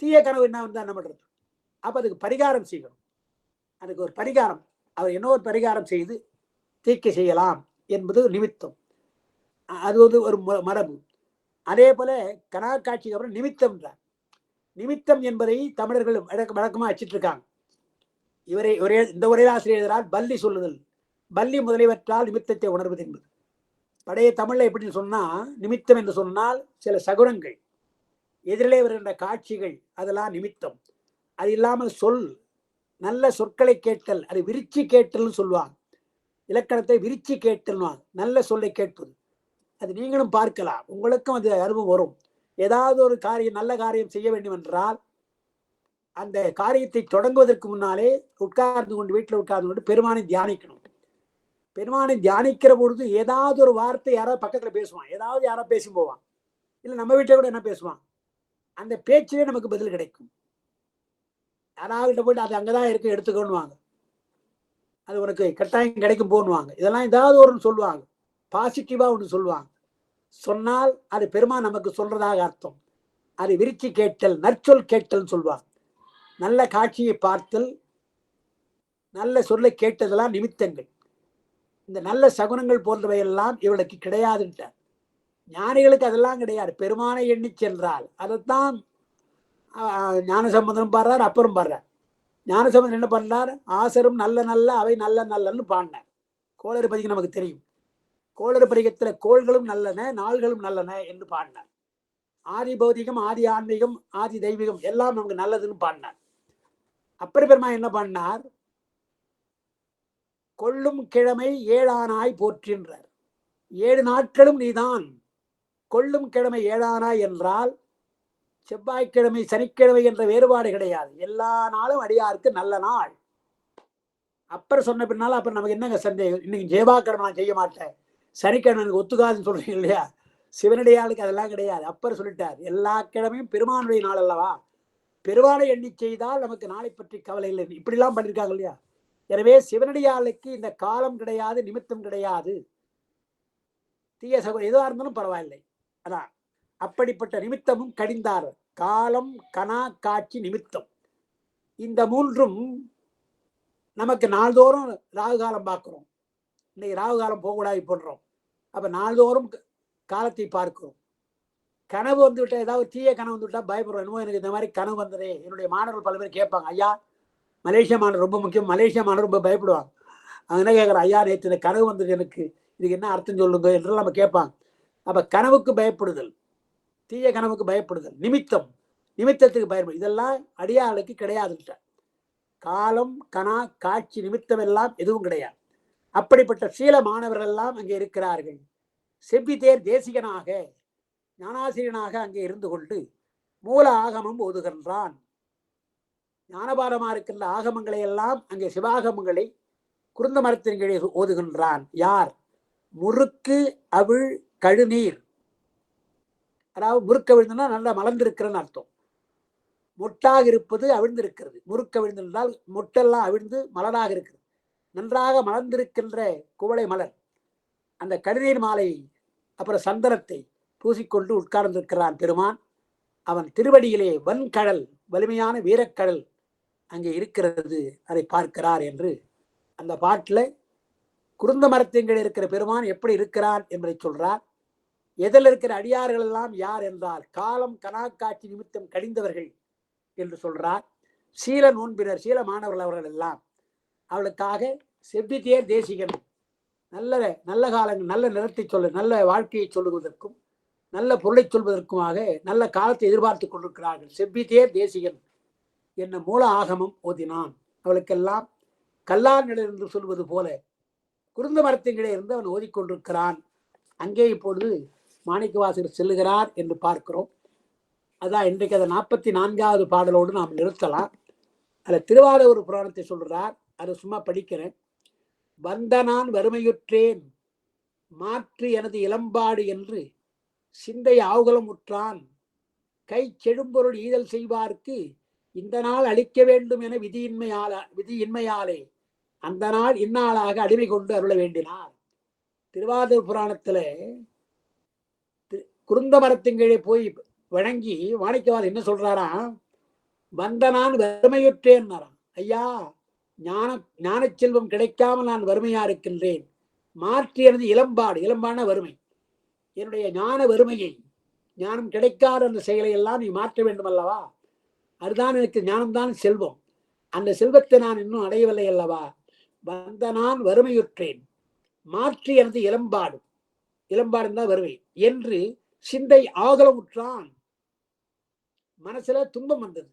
தீய கனவு என்ன வந்தால் என்ன பண்றது? அப்ப அதுக்கு பரிகாரம் செய்யணும். அதுக்கு ஒரு பரிகாரம், அவர் என்ன ஒரு பரிகாரம் செய்து தீர்க்க செய்யலாம் என்பது நிமித்தம். அது ஒரு மரபு. அதே போல கனா காட்சிக்கு அப்புறம் நிமித்தம் என்றார். நிமித்தம் என்பதை தமிழர்கள் வழக்கமா வச்சிட்டு இருக்காங்க. இந்த உரையாசிரியரால் பள்ளி சொல்லுதல், பள்ளி முதலியவற்றால் நிமித்தத்தை உணர்வது என்பது. பழைய தமிழ்ல எப்படின்னு சொன்னா, நிமித்தம் என்று சொன்னால் சில சகுனங்கள், எதிரிலே வருகின்ற காட்சிகள், அதெல்லாம் நிமித்தம். அது இல்லாமல் நல்ல சொற்களை கேட்டல், அது விரிச்சி கேட்டல்னு சொல்லுவாங்க. இலக்கணத்தை விரிச்சி கேட்டல்வாங்க, நல்ல சொல்லை கேட்பது. அது நீங்களும் பார்க்கலாம், உங்களுக்கும் அது அனுபவம் வரும். ஏதாவது ஒரு காரியம், நல்ல காரியம் செய்ய வேண்டும் என்றால் அந்த காரியத்தை தொடங்குவதற்கு முன்னாலே உட்கார்ந்து கொண்டு, வீட்டில் உட்கார்ந்து கொண்டு பெருமானை தியானிக்கணும். பெருமானை தியானிக்கிற பொழுது ஏதாவது ஒரு வார்த்தை யாராவது பக்கத்துல பேசுவான், ஏதாவது யாராவது பேசி போவான், இல்லை நம்ம வீட்டை கூட என்ன பேசுவான், அந்த பேச்சிலே நமக்கு பதில் கிடைக்கும். யாராவது போயிட்டு அது அங்கதான் இருக்கு எடுத்துக்கொள்வாங்க, அது உனக்கு கட்டாயம் கிடைக்கும் போன்னுவாங்க. இதெல்லாம் ஏதாவது ஒன்று சொல்லுவாங்க, பாசிட்டிவா ஒன்று சொல்லுவாங்க. சொன்னால் அது பெருமான் நமக்கு சொல்றதாக அர்த்தம். அது விரிச்சி கேட்டல், நற்சொல் கேட்டல் சொல்வாங்க. நல்ல காட்சியை பார்த்தல், நல்ல சொல்லை கேட்டதெல்லாம் நிமித்தங்கள். இந்த நல்ல சகுனங்கள் போன்றவையெல்லாம் இவளுக்கு கிடையாதுன்ட்டார். ஞானிகளுக்கு அதெல்லாம் கிடையாது. பெருமானை எண்ணி சென்றால் அதைத்தான் ஞானசம்பந்தனும் பாடுறார், அப்புறம் பாடுறார். ஞானசம்பந்தன் என்ன பண்ணார், ஆசரும் நல்ல நல்ல அவை நல்ல நல்லன்னு பாடினார். கோளறு பதிகம் நமக்கு தெரியும். கோளறு பதிகத்துல கோள்களும் நல்லன, நாள்களும் நல்லன என்று பாடினார். ஆதி பௌதிகம், ஆதி ஆன்மீகம், ஆதி தெய்வீகம் எல்லாம் நமக்கு நல்லதுன்னு பாடினார். அப்பர் பெருமான் என்ன பண்ணார், கொள்ளும் கிழமை ஏழானாய் போற்றின்றார். 7 நாட்களும் நீதான். கொள்ளும் கிழமை ஏழானாய் என்றால் செவ்வாய்க்கிழமை, சனிக்கிழமை என்ற வேறுபாடு கிடையாது. எல்லா நாளும் அடியாருக்கு நல்ல நாள். அப்பர் சொன்ன பின்னால அப்புறம் நமக்கு என்னங்க சந்தேகம்? இன்னைக்கு செவ்வாய்க்கிழமை நான் செய்ய மாட்டேன், சனிக்கிழமை எனக்கு ஒத்துக்காதுன்னு சொல்றீங்க இல்லையா? சிவனடியாளுக்கு அதெல்லாம் கிடையாது. அப்பர் சொல்லிட்டார், எல்லா கிழமையும் பெருமானுடைய நாள் அல்லவா, பெருமானை எண்ணி செய்தால் நமக்கு நாளை பற்றி கவலை இல்லை. இப்படிலாம் பண்ணியிருக்காங்க இல்லையா? எனவே சிவனடியாளுக்கு இந்த காலம் கிடையாது, நிமித்தம் கிடையாது. தீய சகோ எதுவாக இருந்தாலும் பரவாயில்லை. அதான் அப்படிப்பட்ட நிமித்தமும் கடிந்தார். காலம், கனா, காட்சி, நிமித்தம், இந்த 3ம் நமக்கு நாள்தோறும் ராகு காலம் பார்க்கிறோம். இன்னைக்கு ராகு காலம் போகக்கூடாது போடுறோம். அப்ப நாள்தோறும் காலத்தை பார்க்கிறோம். கனவு வந்து விட்டா, ஏதாவது தீய கனவு வந்து விட்டா பயப்படுறோம். என்னமோ எனக்கு இந்த மாதிரி கனவு வந்ததே. என்னுடைய மாணவர்கள் பல பேர் கேட்பாங்க, ஐயா மலேசியா மாணவர் ரொம்ப முக்கியம், மலேசியா மாணவர் ரொம்ப பயப்படுவாங்க. அவங்க என்ன கேட்குறேன், ஐயா நேற்று இந்த கனவு வந்தது, எனக்கு இதுக்கு என்ன அர்த்தம் சொல்லுங்க என்றெல்லாம் நம்ம கேட்பாங்க. அப்ப கனவுக்கு பயப்படுதல், தீய கனவுக்கு பயப்படுதல், நிமித்தத்துக்கு பயப்படுதல், இதெல்லாம் அடியாளுக்கு கிடையாது. காலம், கனா, காட்சி, நிமித்தம் எல்லாம் எதுவும் கிடையாது. அப்படிப்பட்ட சீல மாணவர்கள் எல்லாம் அங்கே இருக்கிறார்கள். செவ்விதேர் தேசிகனாக, ஞானாசிரியனாக அங்கே இருந்து கொண்டு மூல ஆகமம் ஓதுகின்றான். ஞானபாரமா இருக்கின்ற ஆகமங்களை எல்லாம் அங்கே சிவாகமங்களை குருந்த மரத்தின் கீழே ஓதுகின்றான். யார்? முறுக்கு அவிழ் கழுநீர். அதாவது முறுக்கு அவிழ்ந்துன்னா நல்லா மலர்ந்திருக்கிறன்னு அர்த்தம். மொட்டாக இருப்பது அவிழ்ந்திருக்கிறது. முறுக்கு அவிழ்ந்தால் மொட்டெல்லாம் அவிழ்ந்து மலராக இருக்கிறது. நன்றாக மலர்ந்திருக்கின்ற குவளை மலர், அந்த கடிநீர் மாலை, அப்புறம் சந்தனத்தை பூசிக்கொண்டு உட்கார்ந்திருக்கிறான் பெருமான். அவன் திருவடியிலே வன்கடல், வலிமையான வீரக்கடல் அங்கே இருக்கிறது, அதை பார்க்கிறார் என்று அந்த பாட்டில் குருந்த மரத்தின்கீழ் இருக்கிற பெருமான் எப்படி இருக்கிறான் என்பதை சொல்றார். எதில் இருக்கிற அடியார்கள் எல்லாம் யார் என்றால் காலம் கனாக்காட்சி நிமித்தம் கடிந்தவர்கள் என்று சொல்றார். சீல நோன்பினர், சீல மாணவர்கள் அவர்கள் எல்லாம். அவளுக்காக செவ்விதேர் தேசிகன் நல்ல நல்ல காலங்கள், நல்ல நிறத்தை நல்ல வாழ்க்கையை சொல்லுவதற்கும் நல்ல பொருளை சொல்வதற்குமாக நல்ல காலத்தை எதிர்பார்த்து கொண்டிருக்கிறார்கள். செவ்விதேர் தேசிகன் என்ன மூல ஆகமம் ஓதினான். அவளுக்கெல்லாம் கல்லார் நிலையிலிருந்து சொல்வது போல குருந்த மரத்தின்களே இருந்து அவன் ஓதிக்கொண்டிருக்கிறான். அங்கே இப்பொழுது மாணிக்கவாசகர் செல்லுகிறார் என்று பார்க்கிறோம். அதான் இன்றைக்கு அதை 44வது பாடலோடு நாம் நிறுத்தலாம். அதில் திருவாரூர் புராணத்தை சொல்றார், அதை சும்மா படிக்கிறேன். வந்த நான் வறுமையுற்றேன், மாற்று எனது இளம்பாடு என்று சிந்தை ஆவுகலம் உற்றான், கை செழும்பொருள் ஈதல் செய்வார்க்கு இந்த நாள் அளிக்க வேண்டும் என விதியின்மையாலே அந்த நாள் இந்நாளாக அடிமை கொண்டு அருள வேண்டினார். திருவாரூர் புராணத்துல குருந்த மரத்தின்கீழே போய் வணங்கி மாணிக்கவாசகர் என்ன சொல்றாரா, வந்த நான் வறுமையுற்றேன். ஐயா, ஞான செல்வம் கிடைக்காமல் நான் வறுமையா இருக்கின்றேன். மாற்றி எனது இளம்பாடு, இளம்பான வறுமை, என்னுடைய ஞான வறுமையை, ஞானம் கிடைக்காத அந்த செயலை எல்லாம் நீ மாற்ற வேண்டும் அல்லவா? அதுதான் எனக்கு ஞானம்தான் செல்வம். அந்த செல்வத்தை நான் இன்னும் அடையவில்லை அல்லவா? வந்த நான் வறுமையுற்றேன், மாற்றி எனது இளம்பாடு, இளம்பாடு தான் வறுமை என்று சிந்தை ஆகலமுற்றான். மனசுல துன்பம் வந்தது.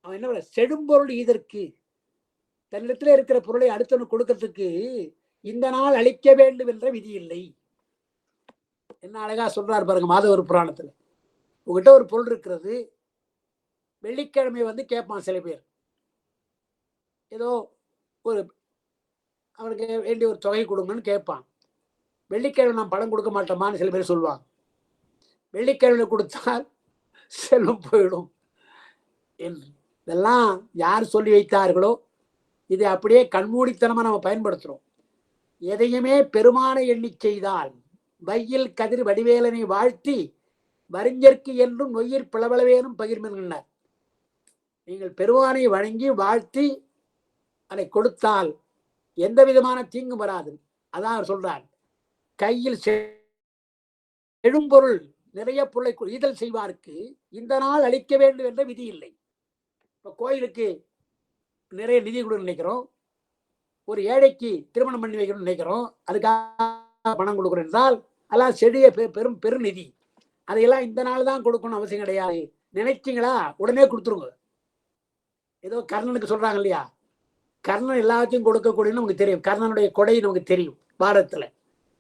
அவன் என்ன செடும்பொருள் இதற்கு, தன்னிடத்துல இருக்கிற பொருளை அடுத்தவனுக்கு கொடுக்கறதுக்கு இந்த நாள் அளிக்க வேண்டும் என்ற விதி இல்லை. என்ன அழகா சொல்றாரு பாருங்க மாதவர் புராணத்துல. உங்ககிட்ட ஒரு பொருள் இருக்கிறது, வெள்ளிக்கிழமை வந்து கேட்பான் சில பேர், ஏதோ ஒரு அவனுக்கு வேண்டிய ஒரு தொகை கொடுங்கன்னு கேட்பான். வெள்ளிக்கிழமை நான் பணம் கொடுக்க மாட்டோமான்னு சில பேர் சொல்லுவாங்க. வெள்ளிக்கிழமை கொடுத்தால் செல்வம் போயிடும் என்று. இதெல்லாம் யார் சொல்லி வைத்தார்களோ இதை அப்படியே கண்மூடித்தனமா நம்ம பயன்படுத்துறோம். எதையுமே பெருமானை எண்ணி செய்தால் வையில் கதிர் வடிவேலனை வாழ்த்தி வரிஞர்க்கு என்றும் நொய்யிற் பிளவளவேனும் பகிர்மென்கிறார். நீங்கள் பெருமானை வணங்கி வாழ்த்தி அதை கொடுத்தால் எந்த விதமான தீங்கும் வராது. அதான் அவர் சொல்றார், கையில் செழும்பொருள் நிறைய பொருளை ஈதல் செய்வார்க்கு இந்த நாள் அளிக்க வேண்டும் என்ற விதி இல்லை. இப்ப கோயிலுக்கு நிறைய நிதி கொடுக்க நினைக்கிறோம், ஒரு ஏழைக்கு திருமணம் பண்ணி வைக்கணும்னு நினைக்கிறோம், அதுக்காக பணம் கொடுக்குறோம் என்றால் அதெல்லாம் செடிய பெருநிதி, அதையெல்லாம் இந்த நாள் தான் கொடுக்கணும் அவசியம் கிடையாது. நினைச்சீங்களா உடனே கொடுத்துருங்க. ஏதோ கர்ணனுக்கு சொல்றாங்க இல்லையா, கர்ணன் எல்லாத்தையும் கொடுக்கக்கூடியன்னு நமக்கு தெரியும். கர்ணனுடைய கொடை நமக்கு தெரியும். பாரதத்துல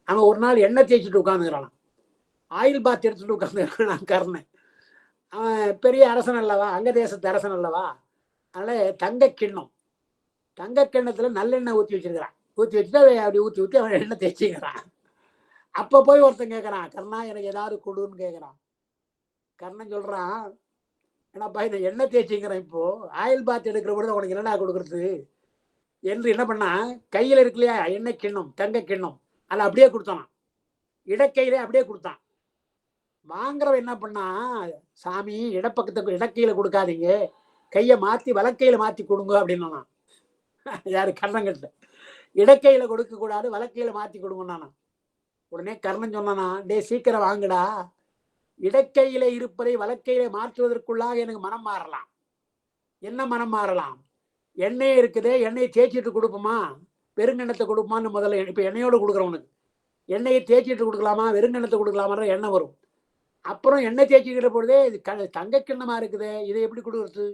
அவன் ஒரு நாள் எண்ணெய் தேய்ச்சிட்டு உட்காந்துக்கிறான், ஆயில் பாத் எடுத்துட்டு உட்காந்துக்கிறான் கர்ணன். அவன் பெரிய அரசன் அல்லவா, அங்க தேசத்து அரசன் அல்லவா. அதனால தங்க கிண்ணத்துல நல்லெண்ணெய் ஊற்றி வச்சிருக்கிறான். ஊற்றி வச்சுட்டு அதை அப்படி ஊற்றி அவன் எண்ணெய் தேய்ச்சிக்கிறான். அப்ப போய் ஒருத்தன் கேட்கறான், கர்ணா எனக்கு ஏதாவது கொடுன்னு கேட்கறான். கர்ணன் சொல்றான், ஏன்னாப்பா இந்த எண்ணெய் தேய்ச்சிங்கிறேன், இப்போ ஆயில் பாத் எடுக்கிற பொழுது உனக்கு என்னடா கொடுக்குறது என்று என்ன பண்ணா, கையில இருக்கு இல்லையா எண்ணெய் கிண்ணம், தங்க கிண்ணம், அதை அப்படியே கொடுத்தான். இடக்கையில அப்படியே கொடுத்தான். வாங்குறவன் என்ன பண்ணா, சாமி இடப்பக்கத்துக்கு இடக்கையில கொடுக்காதீங்க, கையை மாத்தி வலக்கையில மாத்தி கொடுங்க அப்படின்னா. யாரு? கர்ணங்கிட்ட. இடக்கையில கொடுக்க கூடாது, வலக்கையில மாத்தி கொடுங்கண்ணா. உடனே கர்ணன் சொன்னானா, டே சீக்கிரம் வாங்குடா, இடக்கையில இருப்பதை வலக்கையில மாற்றுவதற்குள்ளாக எனக்கு மனம் மாறலாம். என்ன மனம் மாறலாம்? எண்ணெய் இருக்குதே, எண்ணெயை தேய்ச்சிட்டு கொடுப்போமா வெறுங்கெண்ணத்தை கொடுப்போமான்னு முதல்ல. இப்ப எண்ணெயோடு கொடுக்குறவனுக்கு எண்ணெயை தேய்ச்சிட்டு கொடுக்கலாமா வெறுங்கெண்ணத்தை கொடுக்கலாமா எண்ணெய் வரும். அப்புறம் எண்ணெய் தேய்ச்சிக்கிற பொழுதே இது தங்க கிண்ணமா இருக்குதே, இதை எப்படி கொடுக்குறது,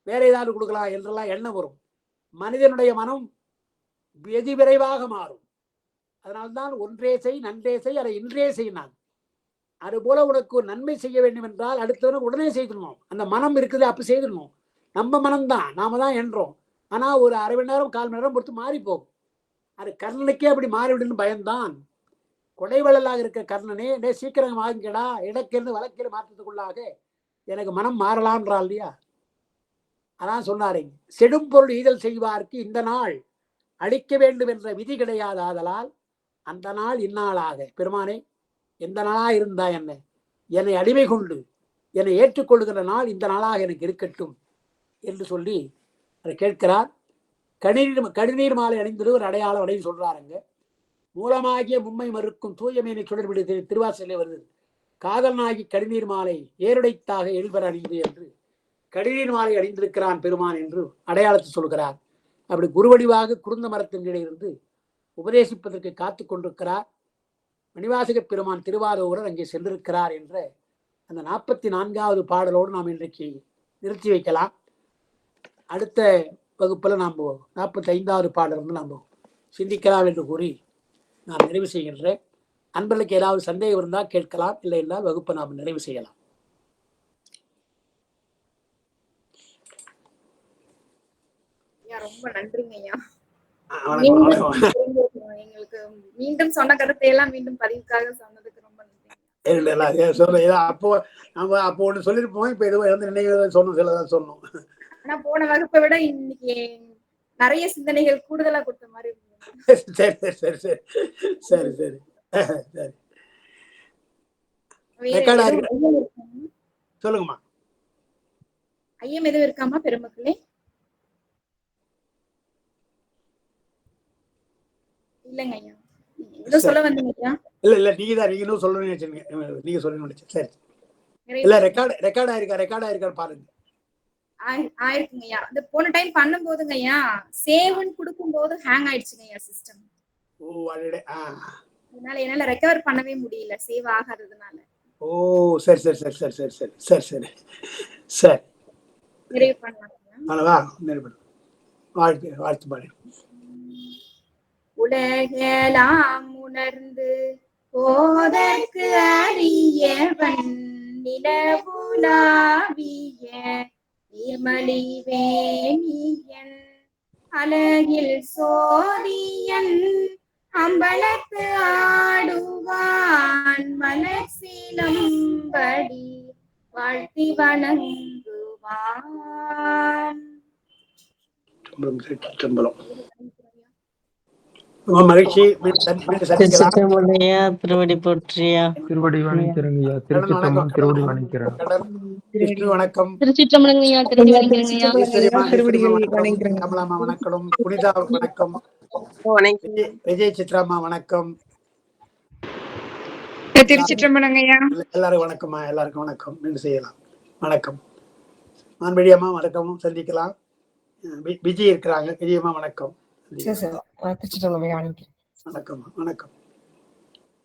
வேற ஏதாவது கொடுக்கலாம் என்றெல்லாம் எண்ணெய் வரும். மனிதனுடைய மனம் வெகு விரைவாக மாறும். அதனால்தான் ஒன்றே செய் நன்றே செய் அதை இன்றே செய்யினான். அதுபோல உனக்கு ஒரு நன்மை செய்ய வேண்டும் என்றால் அடுத்தவனுக்கு உடனே செய்திடணும். அந்த மனம் இருக்குது, அப்ப செய்திடணும். நம்ம மனம்தான், நாம தான் என்றோம். ஆனா ஒரு அரை மணி நேரம் 1/4 மணி நேரம் பொறுத்து மாறி போகும். அது கர்ணனுக்கே அப்படி மாறிவிடுன்னு பயம்தான். கொடைவளலாக இருக்க கர்ணனே, சீக்கிரம் வாங்கிக்கடா, இடக்கிருந்து வழக்கில மாற்றத்துக்குள்ளாக எனக்கு மனம் மாறலான்றான் இல்லையா. அதான் சொன்னாரு, செடும் பொருள் ஈதல் செய்வார்க்கு இந்த நாள் அழிக்க வேண்டும் என்ற விதி கிடையாதாதலால் அந்த நாள் இந்நாளாக பெருமானே எந்த நாளா இருந்தா என்னை அடிமை கொண்டு என்னை ஏற்றுக்கொள்கிற நாள் இந்த நாளாக எனக்கு இருக்கட்டும் என்று சொல்லி அதை கேட்கிறார். கடிநீர் மாலை அணிந்தது ஒரு அடையாளம் அப்படின்னு சொல்றாருங்க. மூலமாகிய மும்மை மறுக்கும் தூயமேனை சுடர்விடு திருவாசலே வருது. காதலனாகி கடிநீர் மாலை ஏருடைத்தாக எழில்பெற அணிந்து என்று கடிநீர் மாலை அணிந்திருக்கிறான் பெருமான் என்று அடையாளத்தை சொல்கிறார். அப்படி குருவடிவாக குருந்த மரத்தின் கீழே இருந்து உபதேசிப்பதற்கு காத்து கொண்டிருக்கிறார். மணிவாசக பெருமான் திருவாரூரர் அங்கே சென்றிருக்கிறார் என்ற அந்த 44வது பாடலோடு நாம் இன்றைக்கு நிறுத்தி வைக்கலாம். அடுத்த வகுப்பில் நாம் 45வது பாடலிருந்து நாம் சிந்திக்கலாம் என்று கூறி நான் நிறைவு செய்கின்றேன். அன்பர்களுக்கு ஏதாவது சந்தேகம் இருந்தால் கேட்கலாம், இல்லை என்றால் வகுப்பை நாம் நிறைவு செய்யலாம்.
ரொம்ப நன்றிங்க ஐயா. எங்களுக்கு மீண்டும் சொன்ன கருத்தை எல்லாம் மீண்டும் பதிவுக்காக சொன்னதுக்கு ரொம்ப நன்றி.
அப்போ ஒண்ணு சொல்லிருப்போம், இப்ப ஏதோ நினைவு சொன்னோம்.
ஆனா போன வகுப்பை விட இன்னைக்கு நிறைய சிந்தனைகள் கூடுதலா கொடுத்த மாதிரி இருந்தது.
சரி சரி சரி சரி சரி சரி சொல்லுங்கம்மா.
ஐயம் எதுவும் இருக்காமா பெருமக்களே? இல்லங்க ஐயா, ஏதோ சொல்ல வந்தீங்க ஐயா.
இல்ல நீங்க சொல்லணும்னு நினைச்சீங்க, நீங்க சொல்லணும்னு. சரி இல்ல ரெக்கார்ட் ஆயிருக்கா பாருங்க.
ஆயிருக்குங்க ஐயா. அந்த போன டைம் பண்ணும் போதுங்க ஐயா சேவ்னு கொடுக்கும் போது ஹேங் ஆயிடுச்சுங்க ஐயா சிஸ்டம்.
ஓ அடடே.
அதனால என்னால ரெக்கவர் பண்ணவே முடியல சேவ் ஆகாததுனால.
ஓ சரி சரி சரி சரி சரி சரி சரி சரி சரி
நிறைவு பண்ணலாம்.
அவ்வளவா? நிறைவு. வாழ்த்து பாடு.
உலகெல்லாம் உணர்ந்து போதற்கு அறியவன் நிலவுலாவிய நிர்மலி வேணியன் அழகில் சோதியன் அம்பலத்து ஆடுவான் மலர்சிலம்படி வாழ்த்தி வணங்குவான்.
மகிழ்ச்சி.
திருவடி போற்றியா.
திருவடி வணங்கிறங்கய்யா. திருச்சிற்றம்பலம். திருவடி வணங்கிறேன்.
வணக்கம்.
திருச்சிற்றம்பலங்கய்யா. திருவடி வணங்கிறேன்.
கமலாமா வணக்கம். புனிதா வணக்கம். விஜய் சித்ராமா வணக்கம்.
திருச்சிற்றம்பலங்கய்யா.
எல்லாரும் வணக்கம்மா. எல்லாருக்கும் வணக்கம். நின்று செய்யலாம். வணக்கம். மான்வெளியம்மா வணக்கம். சந்திக்கலாம். விஜய் இருக்கிறாங்க. விஜயம்மா வணக்கம்.
திருச்சிற்றம்பலம்.
வணக்கம் வணக்கம்.